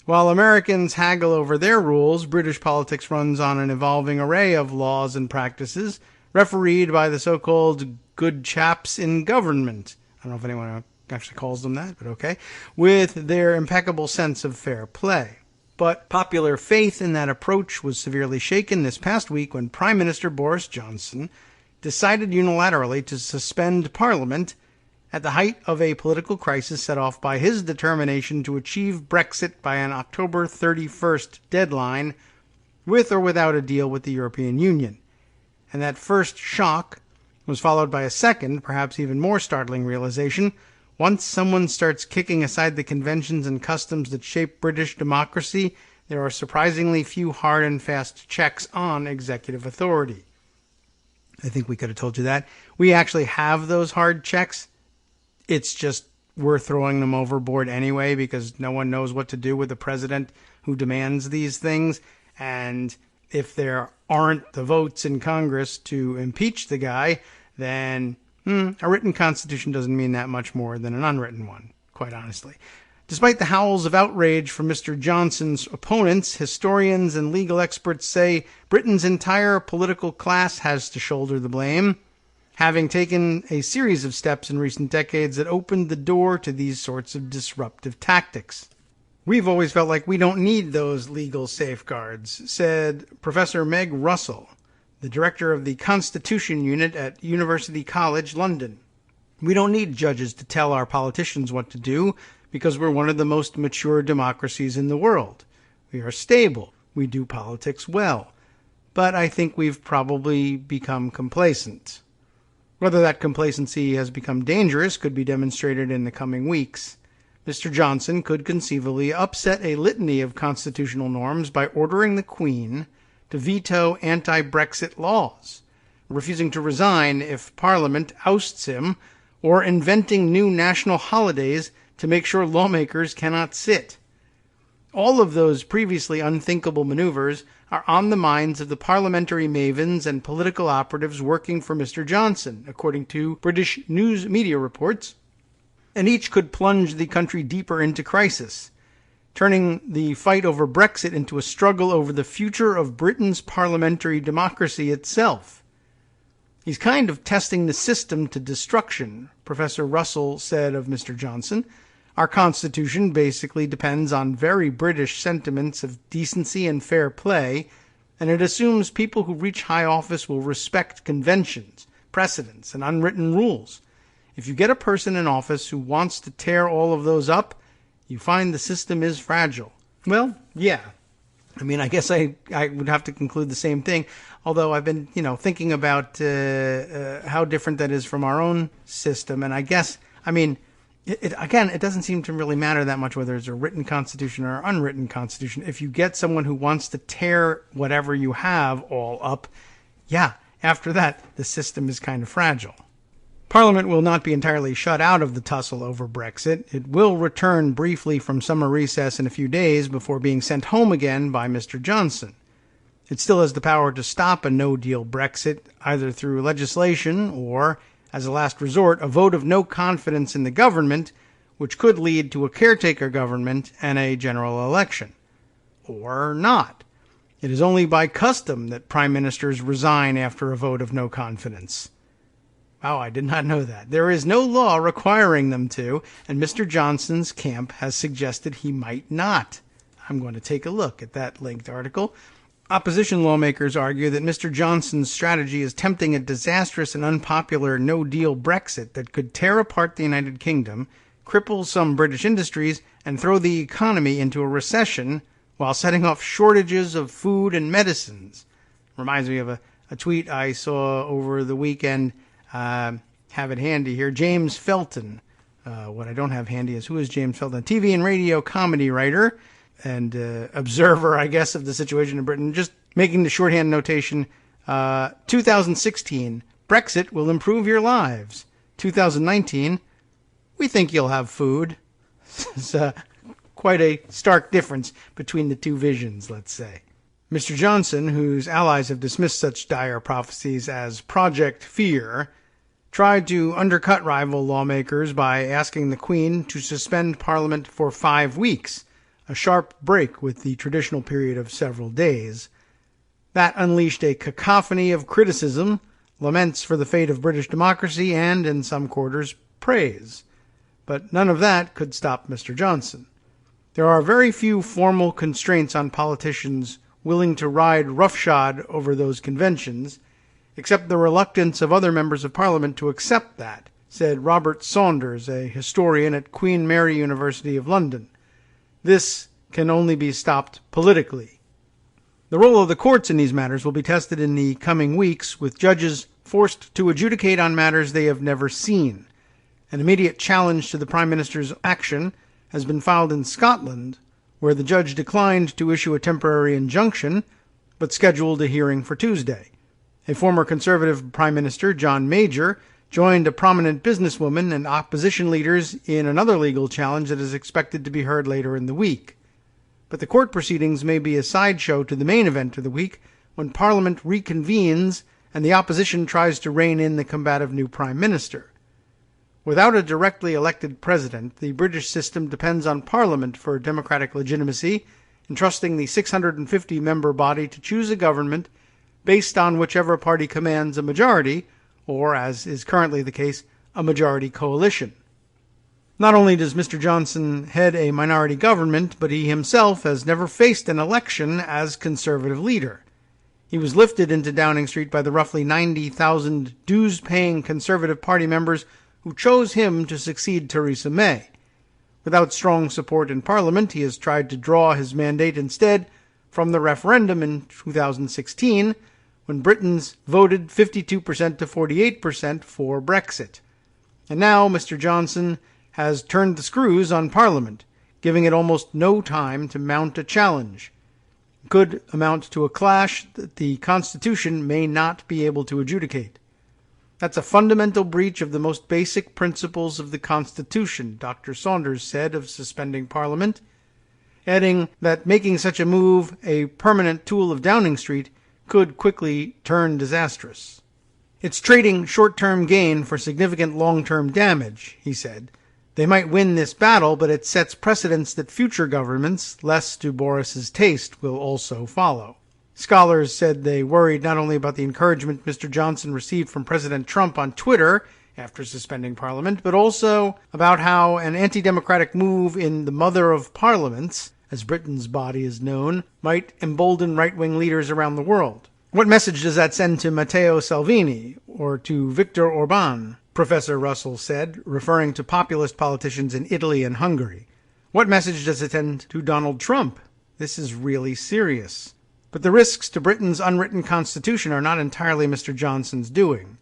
While Americans haggle over their rules, British politics runs on an evolving array of laws and practices, refereed by the so-called good chaps in government. I don't know if anyone actually calls them that, but okay. With their impeccable sense of fair play. But popular faith in that approach was severely shaken this past week when Prime Minister Boris Johnson decided unilaterally to suspend Parliament at the height of a political crisis set off by his determination to achieve Brexit by an October 31st deadline, with or without a deal with the European Union. And that first shock was followed by a second, perhaps even more startling realization. Once someone starts kicking aside the conventions and customs that shape British democracy, there are surprisingly few hard and fast checks on executive authority. I think we could have told you that. We actually have those hard checks. It's just we're throwing them overboard anyway because no one knows what to do with the president who demands these things. And if there aren't the votes in Congress to impeach the guy, then a written constitution doesn't mean that much more than an unwritten one, quite honestly. Despite the howls of outrage from Mr. Johnson's opponents, historians and legal experts say Britain's entire political class has to shoulder the blame, having taken a series of steps in recent decades that opened the door to these sorts of disruptive tactics. We've always felt like we don't need those legal safeguards, said Professor Meg Russell, the director of the Constitution Unit at University College London. We don't need judges to tell our politicians what to do because we're one of the most mature democracies in the world. We are stable. We do politics well. But I think we've probably become complacent. Whether that complacency has become dangerous could be demonstrated in the coming weeks. Mr. Johnson could conceivably upset a litany of constitutional norms by ordering the Queen to veto anti-Brexit laws, refusing to resign if Parliament ousts him, or inventing new national holidays to make sure lawmakers cannot sit. All of those previously unthinkable maneuvers are on the minds of the parliamentary mavens and political operatives working for Mr. Johnson, according to British news media reports, and each could plunge the country deeper into crisis, turning the fight over Brexit into a struggle over the future of Britain's parliamentary democracy itself. He's kind of testing the system to destruction, Professor Russell said of Mr. Johnson. Our Constitution basically depends on very British sentiments of decency and fair play, and it assumes people who reach high office will respect conventions, precedents, and unwritten rules. If you get a person in office who wants to tear all of those up, you find the system is fragile. Well, yeah. I mean, I guess I would have to conclude the same thing, although I've been, thinking about how different that is from our own system. And I guess, it doesn't seem to really matter that much whether it's a written constitution or an unwritten constitution. If you get someone who wants to tear whatever you have all up, yeah, after that, the system is kind of fragile. Parliament will not be entirely shut out of the tussle over Brexit. It will return briefly from summer recess in a few days before being sent home again by Mr. Johnson. It still has the power to stop a no-deal Brexit, either through legislation or, as a last resort, a vote of no confidence in the government, which could lead to a caretaker government and a general election. Or not. It is only by custom that prime ministers resign after a vote of no confidence. Oh, I did not know that. There is no law requiring them to, and Mr. Johnson's camp has suggested he might not. I'm going to take a look at that linked article. Opposition lawmakers argue that Mr. Johnson's strategy is tempting a disastrous and unpopular no-deal Brexit that could tear apart the United Kingdom, cripple some British industries, and throw the economy into a recession while setting off shortages of food and medicines. Reminds me of a tweet I saw over the weekend. Have it handy here. James Felton. What I don't have handy is who is James Felton? TV and radio comedy writer and observer, I guess, of the situation in Britain. Just making the shorthand notation. 2016, Brexit will improve your lives. 2019, we think you'll have food. It's quite a stark difference between the two visions, let's say. Mr. Johnson, whose allies have dismissed such dire prophecies as Project Fear, tried to undercut rival lawmakers by asking the Queen to suspend Parliament for 5 weeks, a sharp break with the traditional period of several days. That unleashed a cacophony of criticism, laments for the fate of British democracy, and, in some quarters, praise. But none of that could stop Mr. Johnson. There are very few formal constraints on politicians willing to ride roughshod over those conventions, except the reluctance of other members of Parliament to accept that, said Robert Saunders, a historian at Queen Mary University of London. This can only be stopped politically. The role of the courts in these matters will be tested in the coming weeks, with judges forced to adjudicate on matters they have never seen. An immediate challenge to the Prime Minister's action has been filed in Scotland, where the judge declined to issue a temporary injunction, but scheduled a hearing for Tuesday. A former Conservative Prime Minister, John Major, joined a prominent businesswoman and opposition leaders in another legal challenge that is expected to be heard later in the week. But the court proceedings may be a sideshow to the main event of the week, when Parliament reconvenes and the opposition tries to rein in the combative new Prime Minister. Without a directly elected president, the British system depends on Parliament for democratic legitimacy, entrusting the 650-member body to choose a government based on whichever party commands a majority, or, as is currently the case, a majority coalition. Not only does Mr. Johnson head a minority government, but he himself has never faced an election as Conservative leader. He was lifted into Downing Street by the roughly 90,000 dues-paying Conservative Party members who chose him to succeed Theresa May. Without strong support in Parliament, he has tried to draw his mandate instead from the referendum in 2016, when Britons voted 52% to 48% for Brexit. And now Mr. Johnson has turned the screws on Parliament, giving it almost no time to mount a challenge. It could amount to a clash that the Constitution may not be able to adjudicate. That's a fundamental breach of the most basic principles of the Constitution, Dr. Saunders said of suspending Parliament, adding that making such a move a permanent tool of Downing Street could quickly turn disastrous. It's trading short-term gain for significant long-term damage, he said. They might win this battle, but it sets precedents that future governments, less to Boris's taste, will also follow. Scholars said they worried not only about the encouragement Mr. Johnson received from President Trump on Twitter after suspending Parliament, but also about how an anti-democratic move in the Mother of Parliaments, as Britain's body is known, might embolden right-wing leaders around the world. What message does that send to Matteo Salvini or to Viktor Orban? Professor Russell said, referring to populist politicians in Italy and Hungary. What message does it send to Donald Trump? This is really serious. But the risks to Britain's unwritten constitution are not entirely Mr. Johnson's doing.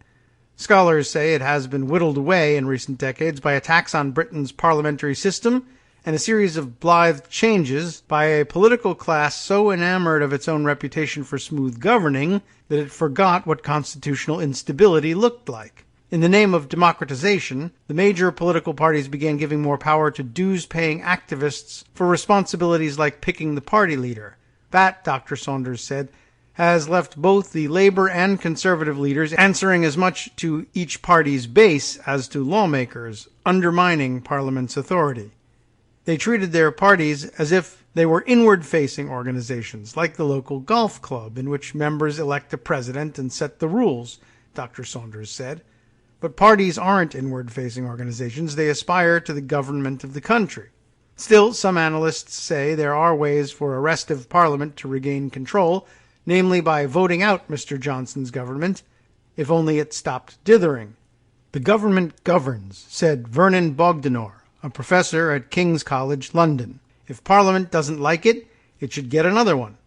Scholars say it has been whittled away in recent decades by attacks on Britain's parliamentary system and a series of blithe changes by a political class so enamored of its own reputation for smooth governing that it forgot what constitutional instability looked like. In the name of democratization, the major political parties began giving more power to dues-paying activists for responsibilities like picking the party leader. That, Dr. Saunders said, has left both the Labour and Conservative leaders answering as much to each party's base as to lawmakers, undermining Parliament's authority. They treated their parties as if they were inward-facing organizations, like the local golf club, in which members elect a president and set the rules, Dr. Saunders said. But parties aren't inward-facing organizations. They aspire to the government of the country. Still, some analysts say there are ways for a restive Parliament to regain control, namely by voting out Mr. Johnson's government, if only it stopped dithering. The government governs, said Vernon Bogdanor, a professor at King's College, London. If Parliament doesn't like it, it should get another one,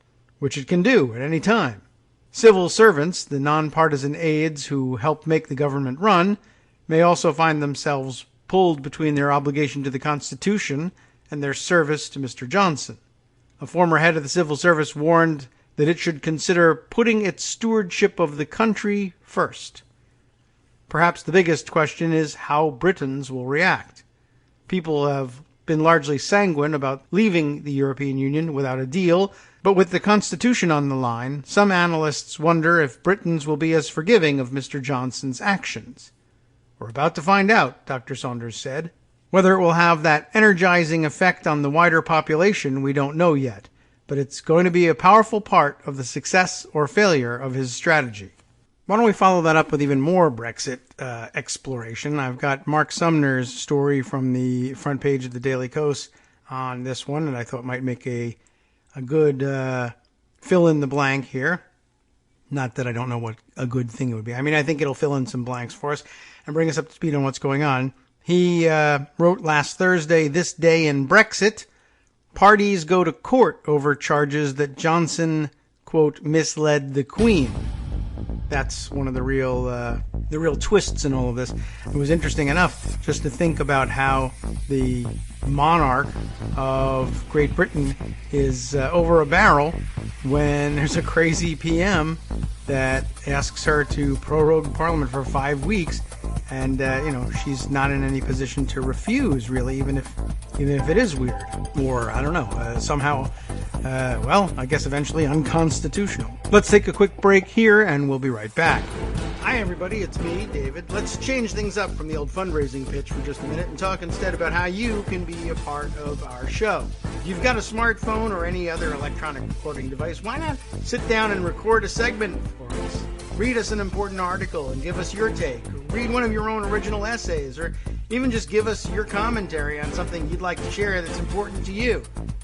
which it can do at any time. Civil servants, the nonpartisan aides who help make the government run, may also find themselves pulled between their obligation to the Constitution and their service to Mr. Johnson. A former head of the civil service warned that it should consider putting its stewardship of the country first. Perhaps the biggest question is how Britons will react. People have been largely sanguine about leaving the European Union without a deal, but with the Constitution on the line, some analysts wonder if Britons will be as forgiving of Mr. Johnson's actions. We're about to find out, Dr. Saunders said. Whether it will have that energizing effect on the wider population, we don't know yet, but it's going to be a powerful part of the success or failure of his strategy. Why don't we follow that up with even more Brexit exploration? I've got Mark Sumner's story from the front page of the Daily Kos on this one, and I thought might make a good fill in the blank here. Not that I don't know what a good thing it would be. I mean, I think it'll fill in some blanks for us and bring us up to speed on what's going on. He wrote last Thursday, "This day in Brexit, parties go to court over charges that Johnson, quote, misled the Queen." That's one of the real twists in all of this. It was interesting enough just to think about how the monarch of Great Britain is over a barrel when there's a crazy PM that asks her to prorogue Parliament for 5 weeks, and she's not in any position to refuse, really, even if it is weird, or I don't know, somehow, I guess eventually unconstitutional. Let's take a quick break here, and we'll be right back. Hi everybody, it's me, David. Let's change things up from the old fundraising pitch for just a minute and talk instead about how you can be a part of our show. If you've got a smartphone or any other electronic recording device, why not sit down and record a segment for us? Read us an important article and give us your take. Read one of your own original essays, or even just give us your commentary on something you'd like to share that's important to you.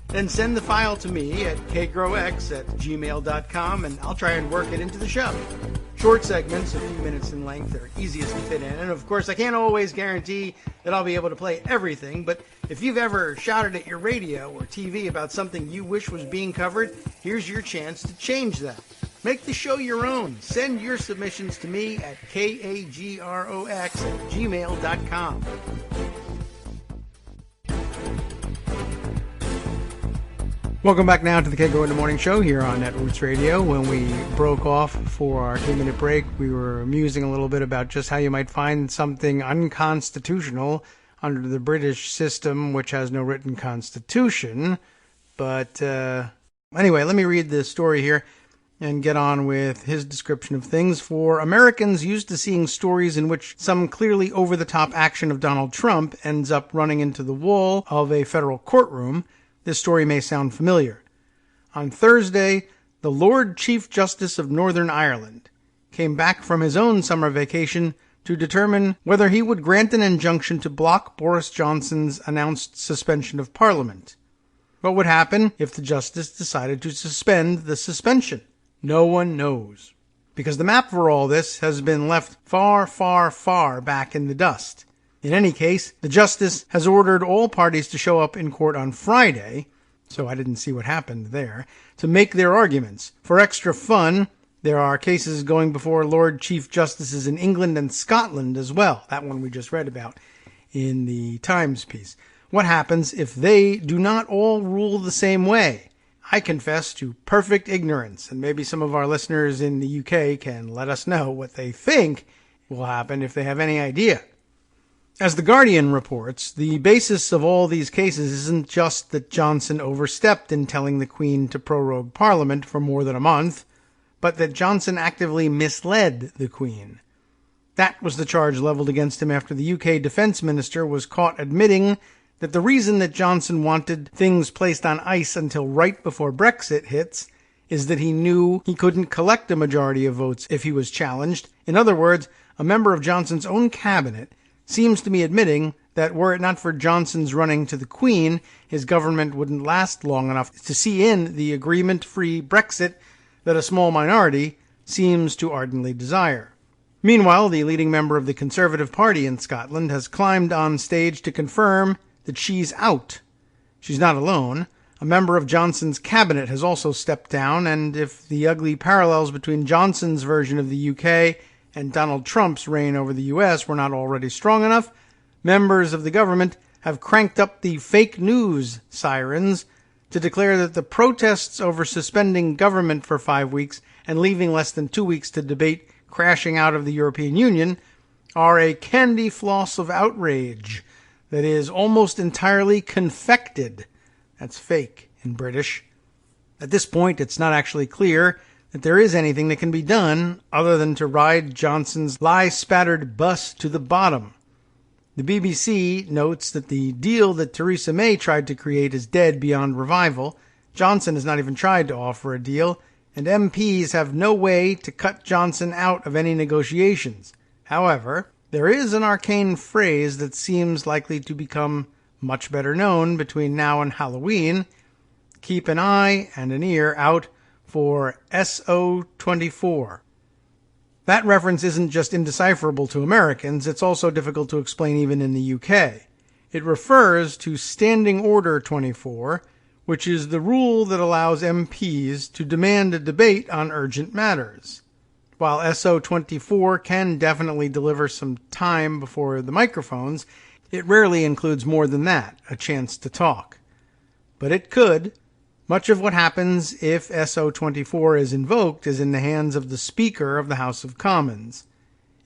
Then send the file to me at kagrox@gmail.com, and I'll try and work it into the show. Short segments, a few minutes in length, are easiest to fit in. And of course, I can't always guarantee that I'll be able to play everything, but if you've ever shouted at your radio or TV about something you wish was being covered, here's your chance to change that. Make the show your own. Send your submissions to me at kagrox@gmail.com. Welcome back now to the Kagro in the Morning Show here on Netroots Radio. When we broke off for our 2-minute break, we were musing a little bit about just how you might find something unconstitutional under the British system, which has no written constitution. But anyway, let me read this story here and get on with his description of things. For Americans used to seeing stories in which some clearly over-the-top action of Donald Trump ends up running into the wall of a federal courtroom, this story may sound familiar. On Thursday, the Lord Chief Justice of Northern Ireland came back from his own summer vacation to determine whether he would grant an injunction to block Boris Johnson's announced suspension of Parliament. What would happen if the justice decided to suspend the suspension? No one knows, because the map for all this has been left far, far, far back in the dust. In any case, the justice has ordered all parties to show up in court on Friday, so I didn't see what happened there, to make their arguments. For extra fun, there are cases going before Lord Chief Justices in England and Scotland as well. That one we just read about in the Times piece. What happens if they do not all rule the same way? I confess to perfect ignorance, and maybe some of our listeners in the UK can let us know what they think will happen if they have any idea. As The Guardian reports, the basis of all these cases isn't just that Johnson overstepped in telling the Queen to prorogue Parliament for more than a month, but that Johnson actively misled the Queen. That was the charge leveled against him after the UK Defence Minister was caught admitting that the reason that Johnson wanted things placed on ice until right before Brexit hits is that he knew he couldn't collect a majority of votes if he was challenged. In other words, a member of Johnson's own cabinet seems to be admitting that were it not for Johnson's running to the Queen, his government wouldn't last long enough to see in the agreement-free Brexit that a small minority seems to ardently desire. Meanwhile, the leading member of the Conservative Party in Scotland has climbed on stage to confirm that she's out. She's not alone. A member of Johnson's cabinet has also stepped down, and if the ugly parallels between Johnson's version of the UK and Donald Trump's reign over the US were not already strong enough, members of the government have cranked up the fake news sirens to declare that the protests over suspending government for 5 weeks and leaving less than 2 weeks to debate crashing out of the European Union are a candy floss of outrage that is almost entirely confected. That's fake in British. At this point, it's not actually clear that there is anything that can be done other than to ride Johnson's lie-spattered bus to the bottom. The BBC notes that the deal that Theresa May tried to create is dead beyond revival. Johnson has not even tried to offer a deal, and MPs have no way to cut Johnson out of any negotiations. However, there is an arcane phrase that seems likely to become much better known between now and Halloween, keep an eye and an ear out for SO24. That reference isn't just indecipherable to Americans, it's also difficult to explain even in the UK. It refers to Standing Order 24, which is the rule that allows MPs to demand a debate on urgent matters. While SO24 can definitely deliver some time before the microphones, it rarely includes more than that, a chance to talk. But it could. Much of what happens if SO24 is invoked is in the hands of the Speaker of the House of Commons.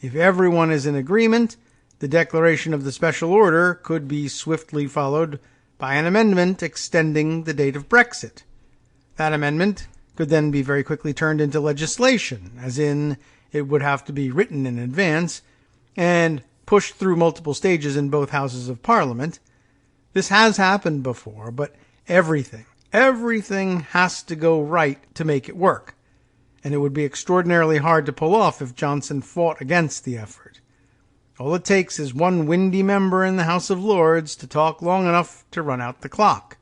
If everyone is in agreement, the declaration of the special order could be swiftly followed by an amendment extending the date of Brexit. That amendment could then be very quickly turned into legislation, as in it would have to be written in advance and pushed through multiple stages in both houses of Parliament. This has happened before, but everything has to go right to make it work, and it would be extraordinarily hard to pull off if Johnson fought against the effort. All it takes is one windy member in the House of Lords to talk long enough to run out the clock.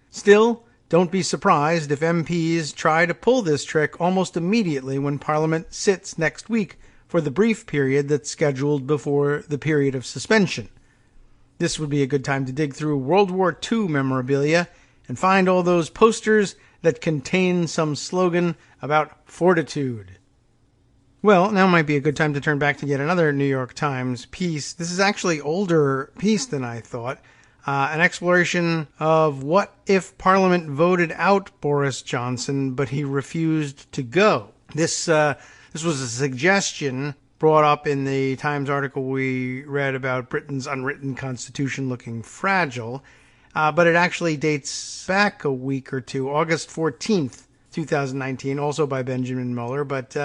Still, don't be surprised if MPs try to pull this trick almost immediately when Parliament sits next week for the brief period that's scheduled before the period of suspension. This would be a good time to dig through World War II memorabilia and find all those posters that contain some slogan about fortitude. Well, now might be a good time to turn back to yet another New York Times piece. This is actually older piece than I thought. An exploration of what if Parliament voted out Boris Johnson, but he refused to go. This was a suggestion brought up in the Times article we read about Britain's unwritten constitution looking fragile. But it actually dates back a week or two, August 14th, 2019, also by Benjamin Mueller. But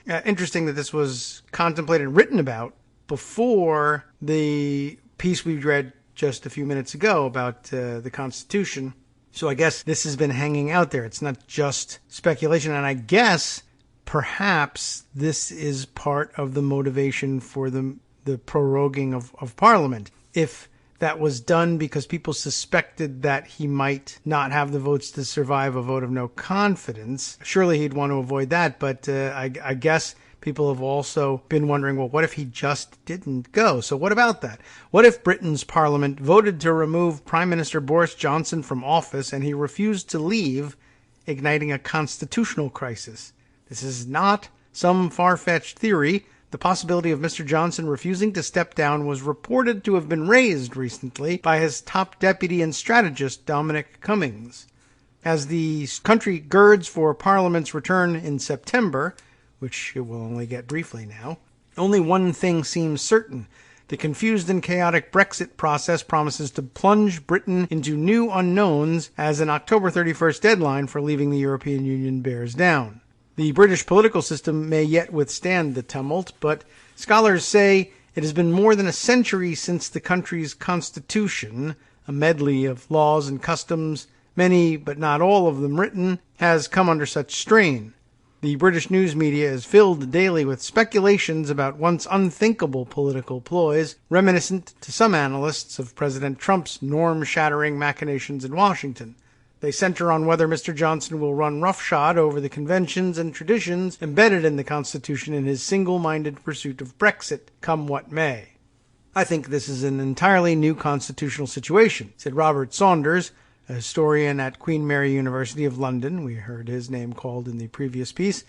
interesting that this was contemplated and written about before the piece we read just a few minutes ago about the Constitution. So I guess this has been hanging out there. It's not just speculation. And I guess perhaps this is part of the motivation for the proroguing of Parliament. If that was done because people suspected that he might not have the votes to survive a vote of no confidence, surely he'd want to avoid that. But I guess people have also been wondering, well, what if he just didn't go? So what about that? What if Britain's Parliament voted to remove Prime Minister Boris Johnson from office and he refused to leave, igniting a constitutional crisis? This is not some far-fetched theory. The possibility of Mr. Johnson refusing to step down was reported to have been raised recently by his top deputy and strategist, Dominic Cummings. As the country girds for Parliament's return in September, which it will only get briefly now, only one thing seems certain. The confused and chaotic Brexit process promises to plunge Britain into new unknowns as an October 31st deadline for leaving the European Union bears down. The British political system may yet withstand the tumult, but scholars say it has been more than a century since the country's constitution, a medley of laws and customs, many but not all of them written, has come under such strain. The British news media is filled daily with speculations about once unthinkable political ploys, reminiscent to some analysts of President Trump's norm-shattering machinations in Washington. They center on whether Mr. Johnson will run roughshod over the conventions and traditions embedded in the Constitution in his single-minded pursuit of Brexit, come what may. I think this is an entirely new constitutional situation, said Robert Saunders, a historian at Queen Mary University of London. We heard his name called in the previous piece,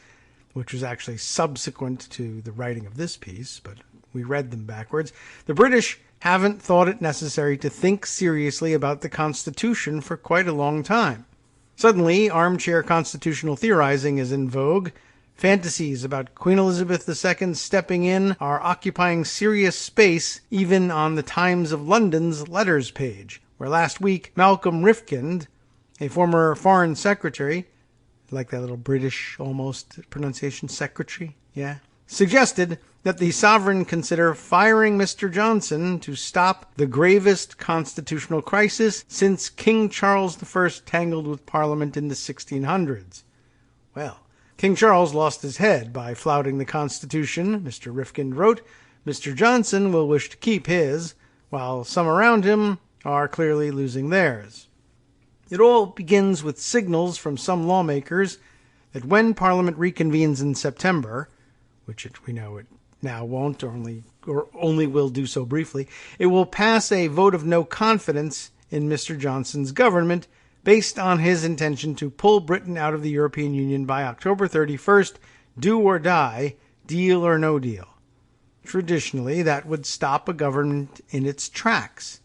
which was actually subsequent to the writing of this piece, but we read them backwards. The British haven't thought it necessary to think seriously about the Constitution for quite a long time. Suddenly, armchair constitutional theorizing is in vogue. Fantasies about Queen Elizabeth II stepping in are occupying serious space even on the Times of London's letters page, where last week Malcolm Rifkind, a former foreign secretary, like that little British almost pronunciation, secretary, suggested that the sovereign consider firing Mr. Johnson to stop the gravest constitutional crisis since King Charles I tangled with Parliament in the 1600s. Well, King Charles lost his head by flouting the Constitution, Mr. Rifkind wrote. Mr. Johnson will wish to keep his, while some around him are clearly losing theirs. It all begins with signals from some lawmakers that when Parliament reconvenes in September, which we know it now won't, or only will do so briefly, it will pass a vote of no confidence in Mr. Johnson's government based on his intention to pull Britain out of the European Union by October 31st, do or die, deal or no deal. Traditionally, that would stop a government in its tracks.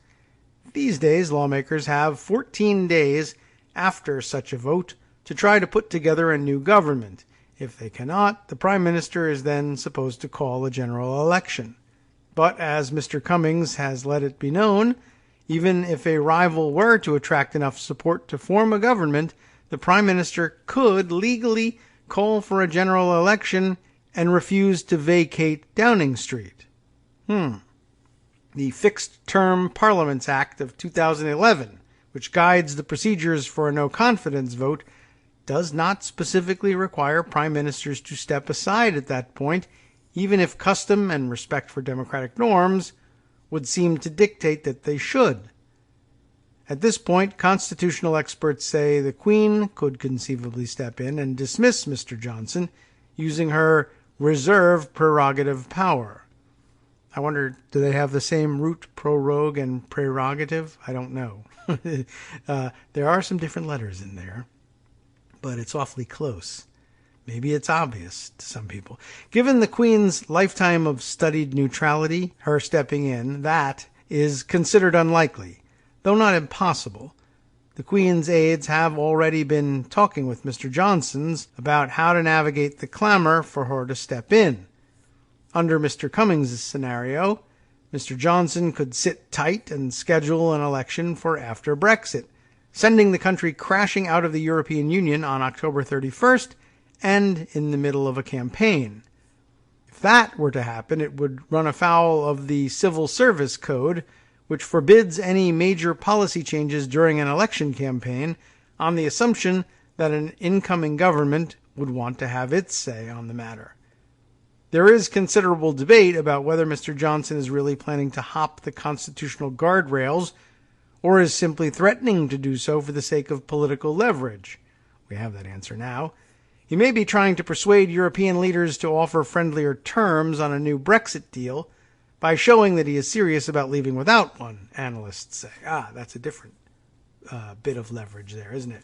These days, lawmakers have 14 days after such a vote to try to put together a new government. If they cannot, the Prime Minister is then supposed to call a general election. But as Mr. Cummings has let it be known, even if a rival were to attract enough support to form a government, the Prime Minister could legally call for a general election and refuse to vacate Downing Street. The Fixed Term Parliaments Act of 2011, which guides the procedures for a no-confidence vote, does not specifically require prime ministers to step aside at that point, even if custom and respect for democratic norms would seem to dictate that they should. At this point, constitutional experts say the Queen could conceivably step in and dismiss Mr. Johnson using her reserve prerogative power. I wonder, do they have the same root, prorogue, and prerogative? I don't know. There are some different letters in there, but it's awfully close. Maybe it's obvious to some people. Given the Queen's lifetime of studied neutrality, her stepping in, that is considered unlikely, though not impossible. The Queen's aides have already been talking with Mr. Johnson's about how to navigate the clamor for her to step in. Under Mr. Cummings' scenario, Mr. Johnson could sit tight and schedule an election for after Brexit, sending the country crashing out of the European Union on October 31st and in the middle of a campaign. If that were to happen, it would run afoul of the Civil Service Code, which forbids any major policy changes during an election campaign on the assumption that an incoming government would want to have its say on the matter. There is considerable debate about whether Mr. Johnson is really planning to hop the constitutional guardrails or is simply threatening to do so for the sake of political leverage. We have that answer now. He may be trying to persuade European leaders to offer friendlier terms on a new Brexit deal by showing that he is serious about leaving without one, analysts say. That's a different bit of leverage there, isn't it?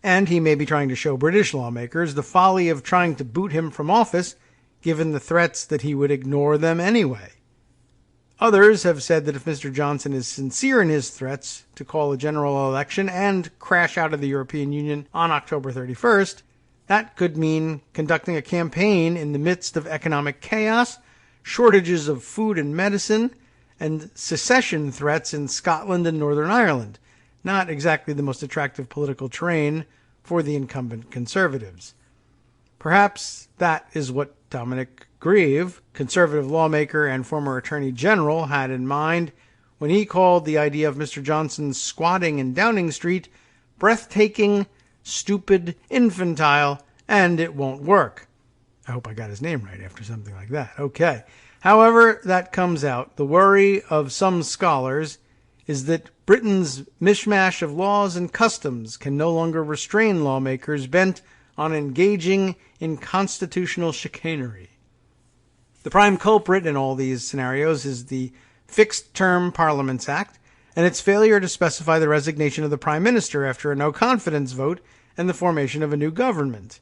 And he may be trying to show British lawmakers the folly of trying to boot him from office, given the threats that he would ignore them anyway. Others have said that if Mr. Johnson is sincere in his threats to call a general election and crash out of the European Union on October 31st, that could mean conducting a campaign in the midst of economic chaos, shortages of food and medicine, and secession threats in Scotland and Northern Ireland. Not exactly the most attractive political terrain for the incumbent Conservatives. Perhaps that is what Dominic Grieve, Conservative lawmaker and former Attorney General, had in mind when he called the idea of Mr. Johnson's squatting in Downing Street breathtaking, stupid, infantile, and it won't work. I hope I got his name right after something like that. Okay. However that comes out, the worry of some scholars is that Britain's mishmash of laws and customs can no longer restrain lawmakers bent on engaging in constitutional chicanery. The prime culprit in all these scenarios is the Fixed Term Parliaments Act and its failure to specify the resignation of the Prime Minister after a no-confidence vote and the formation of a new government.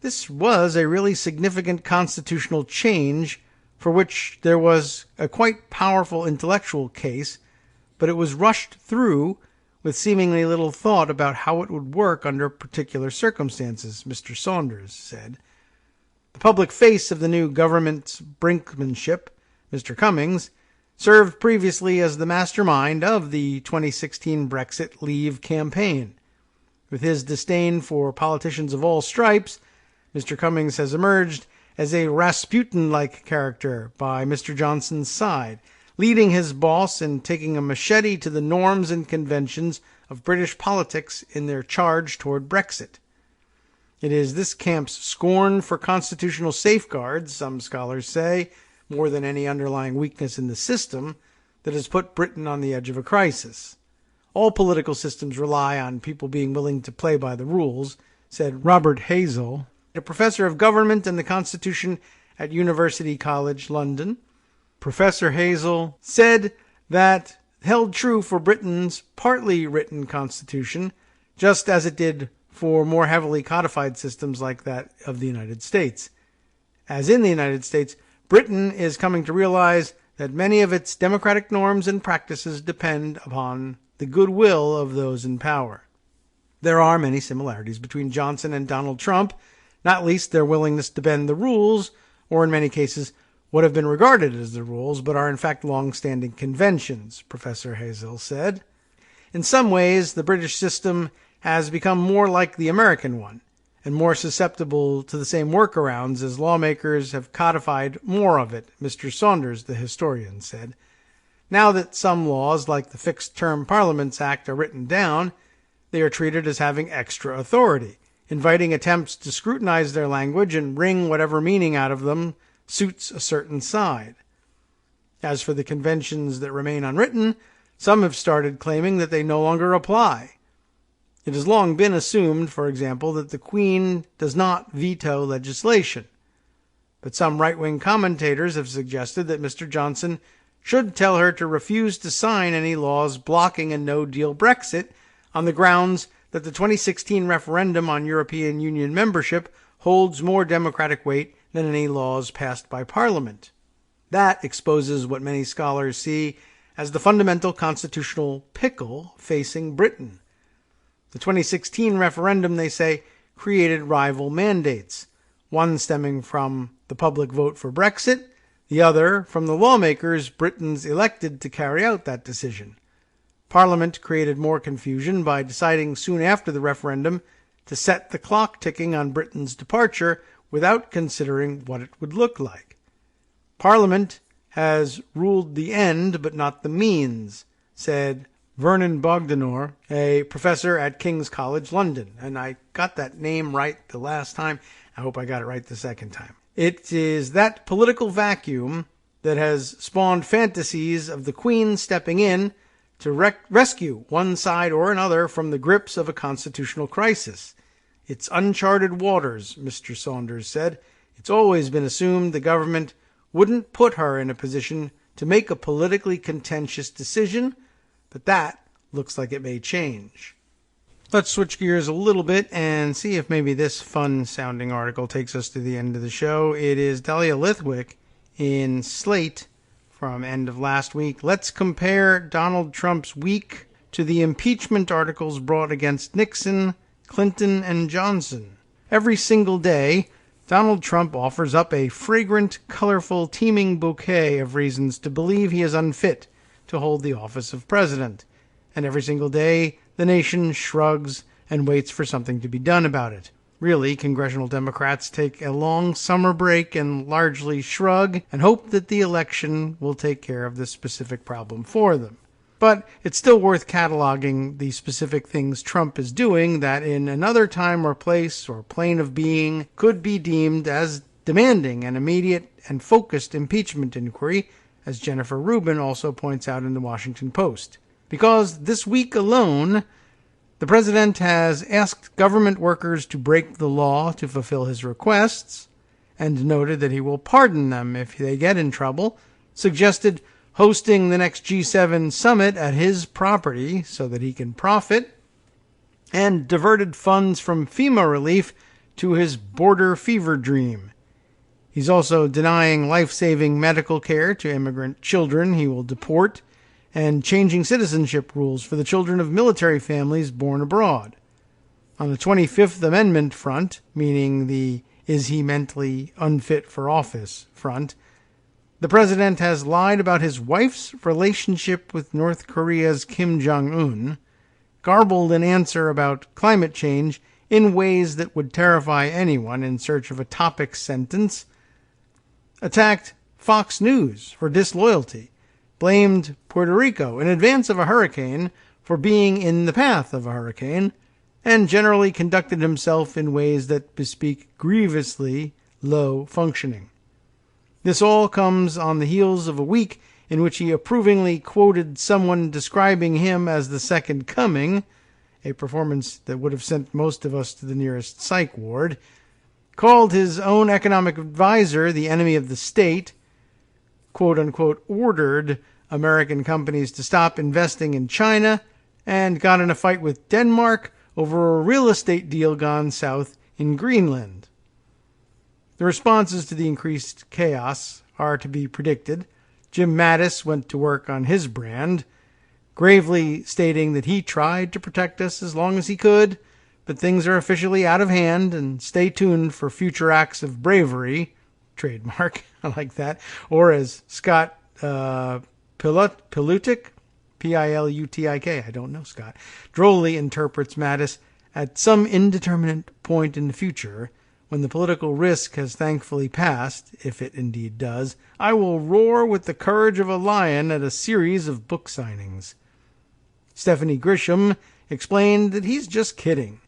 This was a really significant constitutional change for which there was a quite powerful intellectual case, but it was rushed through with seemingly little thought about how it would work under particular circumstances, Mr. Saunders said. The public face of the new government's brinkmanship, Mr. Cummings, served previously as the mastermind of the 2016 Brexit Leave campaign. With his disdain for politicians of all stripes, Mr. Cummings has emerged as a Rasputin-like character by Mr. Johnson's side, leading his boss in taking a machete to the norms and conventions of British politics in their charge toward Brexit. It is this camp's scorn for constitutional safeguards, some scholars say, more than any underlying weakness in the system, that has put Britain on the edge of a crisis. All political systems rely on people being willing to play by the rules, said Robert Hazel, a professor of government and the Constitution at University College London. Professor Hazel said that held true for Britain's partly written constitution, just as it did for more heavily codified systems like that of the United States. As in the United States, Britain is coming to realize that many of its democratic norms and practices depend upon the goodwill of those in power. There are many similarities between Johnson and Donald Trump, not least their willingness to bend the rules, or in many cases, what have been regarded as the rules, but are in fact long-standing conventions, Professor Hazel said. In some ways, the British system has become more like the American one, and more susceptible to the same workarounds as lawmakers have codified more of it, Mr. Saunders, the historian, said. Now that some laws, like the Fixed Term Parliaments Act, are written down, they are treated as having extra authority, inviting attempts to scrutinize their language and wring whatever meaning out of them suits a certain side. As for the conventions that remain unwritten, some have started claiming that they no longer apply. It has long been assumed, for example, that the Queen does not veto legislation. But some right-wing commentators have suggested that Mr. Johnson should tell her to refuse to sign any laws blocking a no-deal Brexit on the grounds that the 2016 referendum on European Union membership holds more democratic weight than any laws passed by Parliament. That exposes what many scholars see as the fundamental constitutional pickle facing Britain. The 2016 referendum, they say, created rival mandates, one stemming from the public vote for Brexit, the other from the lawmakers Britons elected to carry out that decision. Parliament created more confusion by deciding soon after the referendum to set the clock ticking on Britain's departure without considering what it would look like. Parliament has ruled the end but not the means, said Vernon Bogdanor, a professor at King's College London. And I got that name right the last time. I hope I got it right the second time. It is that political vacuum that has spawned fantasies of the Queen stepping in to rescue one side or another from the grips of a constitutional crisis. It's uncharted waters, Mr. Saunders said. It's always been assumed the government wouldn't put her in a position to make a politically contentious decision, but that looks like it may change. Let's switch gears a little bit and see if maybe this fun-sounding article takes us to the end of the show. It is Dahlia Lithwick in Slate from end of last week. Let's compare Donald Trump's week to the impeachment articles brought against Nixon, Clinton, and Johnson. Every single day, Donald Trump offers up a fragrant, colorful, teeming bouquet of reasons to believe he is unfit to hold the office of president. And every single day, the nation shrugs and waits for something to be done about it. Really, congressional Democrats take a long summer break and largely shrug and hope that the election will take care of this specific problem for them. But it's still worth cataloging the specific things Trump is doing that in another time or place or plane of being could be deemed as demanding an immediate and focused impeachment inquiry, as Jennifer Rubin also points out in the Washington Post. Because this week alone, the president has asked government workers to break the law to fulfill his requests, and noted that he will pardon them if they get in trouble, suggested hosting the next G7 summit at his property so that he can profit, and diverted funds from FEMA relief to his border fever dream. He's also denying life-saving medical care to immigrant children he will deport, and changing citizenship rules for the children of military families born abroad. On the 25th Amendment front, meaning the is he mentally unfit for office front, the president has lied about his wife's relationship with North Korea's Kim Jong-un, garbled an answer about climate change in ways that would terrify anyone in search of a topic sentence, attacked Fox News for disloyalty, blamed Puerto Rico in advance of a hurricane for being in the path of a hurricane, and generally conducted himself in ways that bespeak grievously low functioning. This all comes on the heels of a week in which he approvingly quoted someone describing him as the second coming, a performance that would have sent most of us to the nearest psych ward, called his own economic advisor the enemy of the state, quote-unquote ordered American companies to stop investing in China, and got in a fight with Denmark over a real estate deal gone south in Greenland. The responses to the increased chaos are to be predicted. Jim Mattis went to work on his brand, gravely stating that he tried to protect us as long as he could, but things are officially out of hand, and stay tuned for future acts of bravery. Trademark, I like that. Or as Scott Pilutik, P-I-L-U-T-I-K, I don't know Scott, drolly interprets Mattis, at some indeterminate point in the future, when the political risk has thankfully passed, if it indeed does, I will roar with the courage of a lion at a series of book signings. Stephanie Grisham explained that he's just kidding.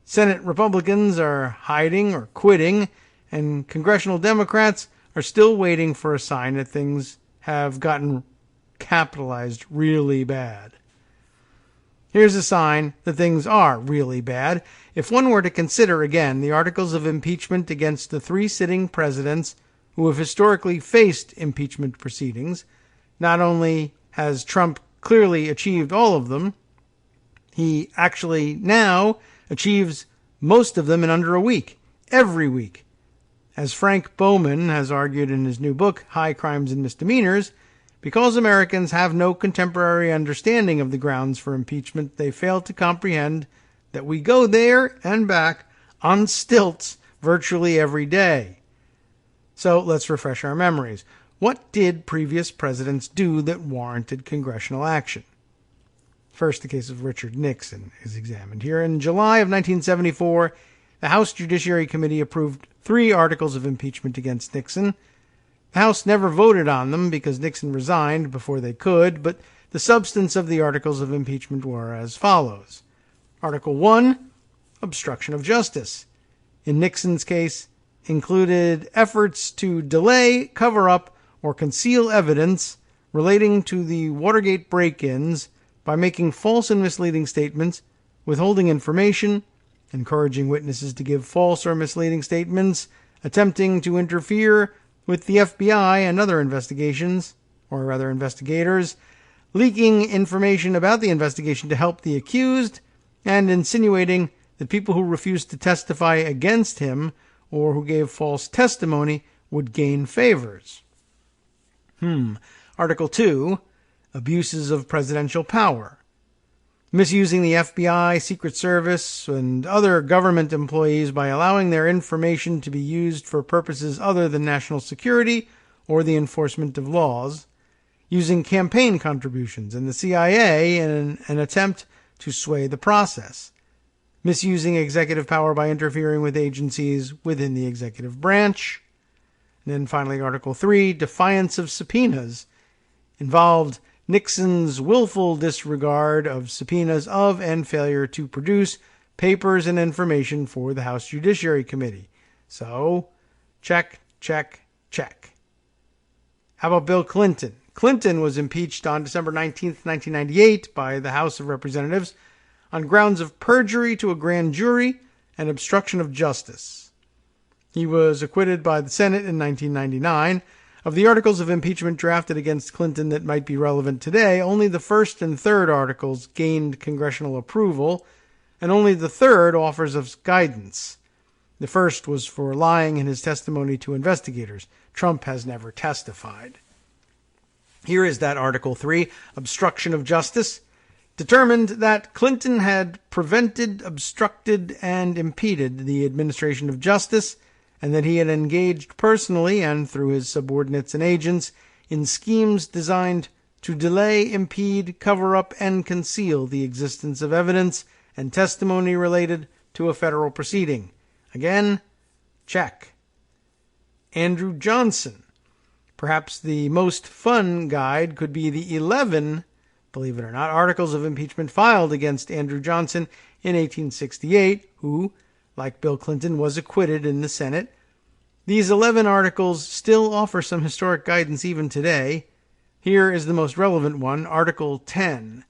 Senate Republicans are hiding or quitting, and congressional Democrats are still waiting for a sign that things have gotten capitalized really bad. Here's a sign that things are really bad. If one were to consider again the articles of impeachment against the 3 sitting presidents who have historically faced impeachment proceedings, not only has Trump clearly achieved all of them, he actually now achieves most of them in under a week, every week. As Frank Bowman has argued in his new book, High Crimes and Misdemeanors, because Americans have no contemporary understanding of the grounds for impeachment, they fail to comprehend that we go there and back on stilts virtually every day. So let's refresh our memories. What did previous presidents do that warranted congressional action? First, the case of Richard Nixon is examined here. In July of 1974, the House Judiciary Committee approved 3 articles of impeachment against Nixon. The House never voted on them because Nixon resigned before they could, but the substance of the articles of impeachment were as follows. Article 1, obstruction of justice. In Nixon's case, included efforts to delay, cover up, or conceal evidence relating to the Watergate break-ins by making false and misleading statements, withholding information, encouraging witnesses to give false or misleading statements, attempting to interfere with the FBI and other investigations, or rather investigators, leaking information about the investigation to help the accused, and insinuating that people who refused to testify against him or who gave false testimony would gain favors. Article 2, abuses of presidential power. Misusing the FBI, Secret Service, and other government employees by allowing their information to be used for purposes other than national security or the enforcement of laws. Using campaign contributions and the CIA in an attempt to sway the process. Misusing executive power by interfering with agencies within the executive branch. And then finally, Article 3, defiance of subpoenas, involved Nixon's willful disregard of subpoenas of and failure to produce papers and information for the House Judiciary Committee. So, check, check, check. How about Bill Clinton? Clinton was impeached on December 19th, 1998 by the House of Representatives on grounds of perjury to a grand jury and obstruction of justice. He was acquitted by the Senate in 1999. Of the articles of impeachment drafted against Clinton that might be relevant today, only the first and third articles gained congressional approval, and only the third offers us guidance. The first was for lying in his testimony to investigators. Trump has never testified. Here is that Article 3, obstruction of justice. Determined that Clinton had prevented, obstructed, and impeded the administration of justice, and that he had engaged personally and through his subordinates and agents in schemes designed to delay, impede, cover up, and conceal the existence of evidence and testimony related to a federal proceeding. Again, check. Andrew Johnson. Perhaps the most fun guide could be the 11, believe it or not, articles of impeachment filed against Andrew Johnson in 1868, who, like Bill Clinton, was acquitted in the Senate. These 11 articles still offer some historic guidance even today. Here is the most relevant one, Article 10.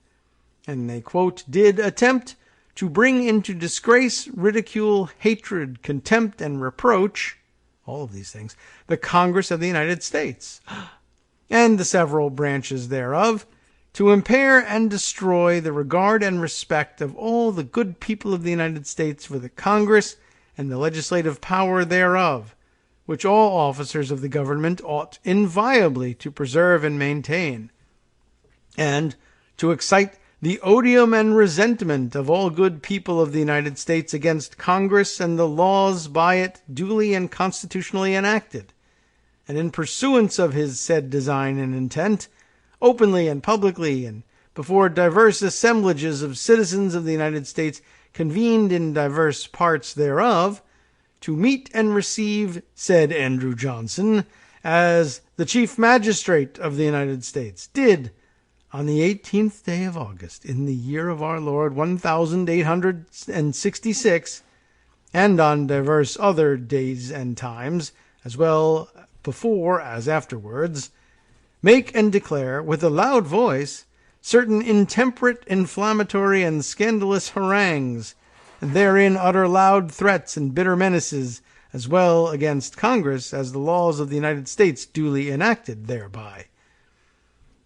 And they quote, did attempt to bring into disgrace, ridicule, hatred, contempt, and reproach, all of these things, the Congress of the United States, and the several branches thereof, to impair and destroy the regard and respect of all the good people of the United States for the Congress and the legislative power thereof, which all officers of the government ought inviolably to preserve and maintain, and to excite the odium and resentment of all good people of the United States against Congress and the laws by it duly and constitutionally enacted, and in pursuance of his said design and intent, openly and publicly and before diverse assemblages of citizens of the United States convened in diverse parts thereof, to meet and receive said Andrew Johnson as the Chief Magistrate of the United States, did on the 18th day of August, in the year of our Lord 1866, and on divers other days and times, as well before as afterwards, make and declare with a loud voice certain intemperate, inflammatory, and scandalous harangues, and therein utter loud threats and bitter menaces, as well against Congress as the laws of the United States duly enacted thereby.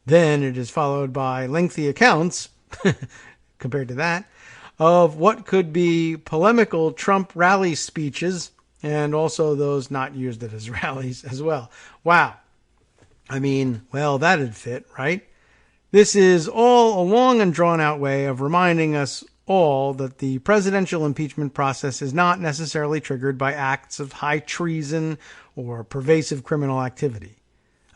Then it is followed by lengthy accounts, compared to that, of what could be polemical Trump rally speeches, and also those not used at his rallies as well. Wow. I mean, well, that'd fit, right? This is all a long and drawn-out way of reminding us all that the presidential impeachment process is not necessarily triggered by acts of high treason or pervasive criminal activity.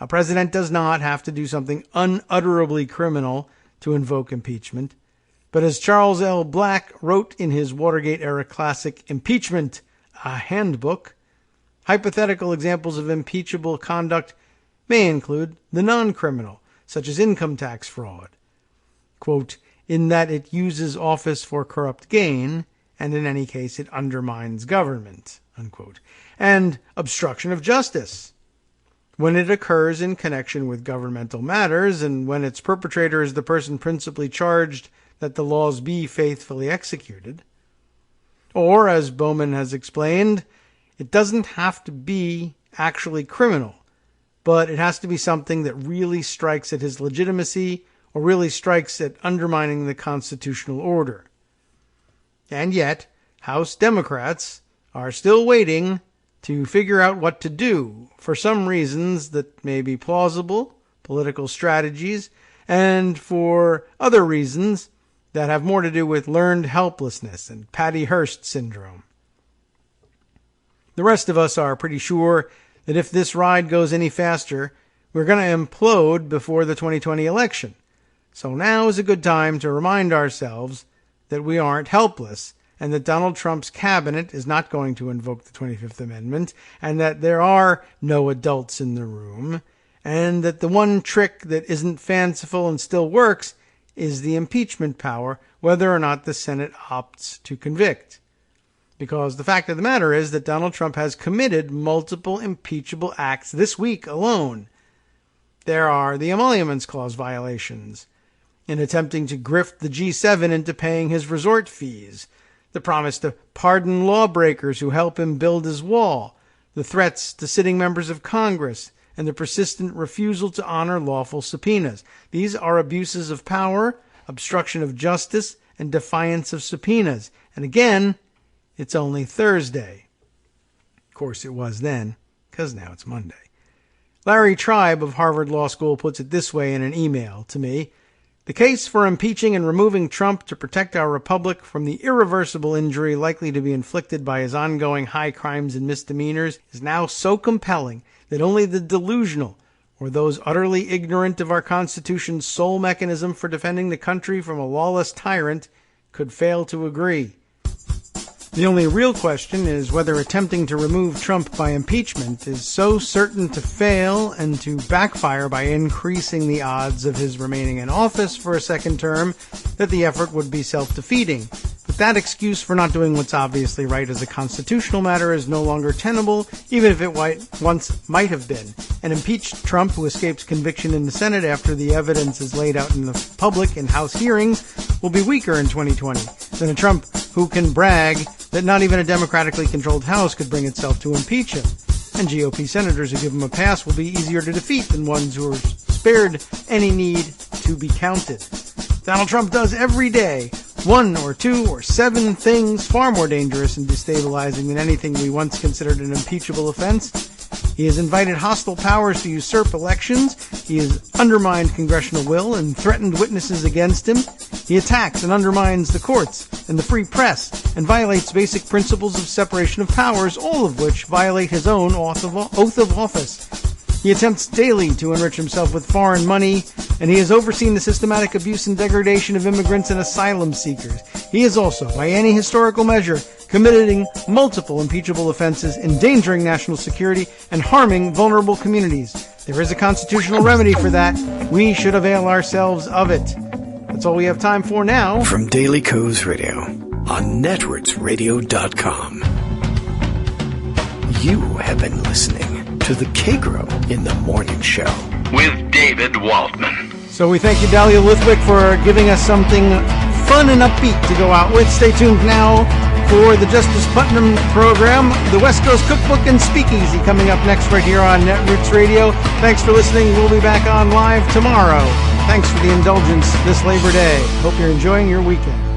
A president does not have to do something unutterably criminal to invoke impeachment, but as Charles L. Black wrote in his Watergate-era classic Impeachment, a Handbook, hypothetical examples of impeachable conduct may include the non-criminal, such as income tax fraud, quote, in that it uses office for corrupt gain, and in any case it undermines government, unquote, and obstruction of justice, when it occurs in connection with governmental matters and when its perpetrator is the person principally charged that the laws be faithfully executed. Or, as Bowman has explained, it doesn't have to be actually criminal, but it has to be something that really strikes at his legitimacy or really strikes at undermining the constitutional order. And yet, House Democrats are still waiting to figure out what to do for some reasons that may be plausible, political strategies, and for other reasons that have more to do with learned helplessness and Patty Hearst syndrome. The rest of us are pretty sure that if this ride goes any faster, we're going to implode before the 2020 election. So now is a good time to remind ourselves that we aren't helpless, and that Donald Trump's cabinet is not going to invoke the 25th Amendment, and that there are no adults in the room, and that the one trick that isn't fanciful and still works is the impeachment power, whether or not the Senate opts to convict. Because the fact of the matter is that Donald Trump has committed multiple impeachable acts this week alone. There are the Emoluments Clause violations, in attempting to grift the G7 into paying his resort fees, the promise to pardon lawbreakers who help him build his wall, the threats to sitting members of Congress, and the persistent refusal to honor lawful subpoenas. These are abuses of power, obstruction of justice, and defiance of subpoenas. And again, it's only Thursday. Of course it was then, because now it's Monday. Larry Tribe of Harvard Law School puts it this way in an email to me. The case for impeaching and removing Trump to protect our republic from the irreversible injury likely to be inflicted by his ongoing high crimes and misdemeanors is now so compelling that only the delusional or those utterly ignorant of our Constitution's sole mechanism for defending the country from a lawless tyrant could fail to agree. The only real question is whether attempting to remove Trump by impeachment is so certain to fail and to backfire by increasing the odds of his remaining in office for a second term that the effort would be self-defeating, but that excuse for not doing what's obviously right as a constitutional matter is no longer tenable, even if it once might have been. An impeached Trump who escaped conviction in the Senate after the evidence is laid out in the public in House hearings will be weaker in 2020 than a Trump who can brag that not even a democratically controlled House could bring itself to impeach him. And GOP senators who give him a pass will be easier to defeat than ones who are spared any need to be counted. Donald Trump does every day 1 or 2 or 7 things far more dangerous and destabilizing than anything we once considered an impeachable offense. He has invited hostile powers to usurp elections. He has undermined congressional will and threatened witnesses against him. He attacks and undermines the courts and the free press and violates basic principles of separation of powers, all of which violate his own oath of office. He attempts daily to enrich himself with foreign money, and he has overseen the systematic abuse and degradation of immigrants and asylum seekers. He is also, by any historical measure, committing multiple impeachable offenses, endangering national security, and harming vulnerable communities. There is a constitutional remedy for that. We should avail ourselves of it. That's all we have time for now. From Daily Kos Radio on networksradio.com. You have been listening to the Kagro in the Morning Show with David Waldman. So we thank you, Dahlia Lithwick, for giving us something fun and upbeat to go out with. Stay tuned now for the Justice Putnam program, the West Coast Cookbook and Speakeasy coming up next right here on Netroots Radio. Thanks for listening. We'll be back on live tomorrow. Thanks for the indulgence this Labor Day. Hope you're enjoying your weekend.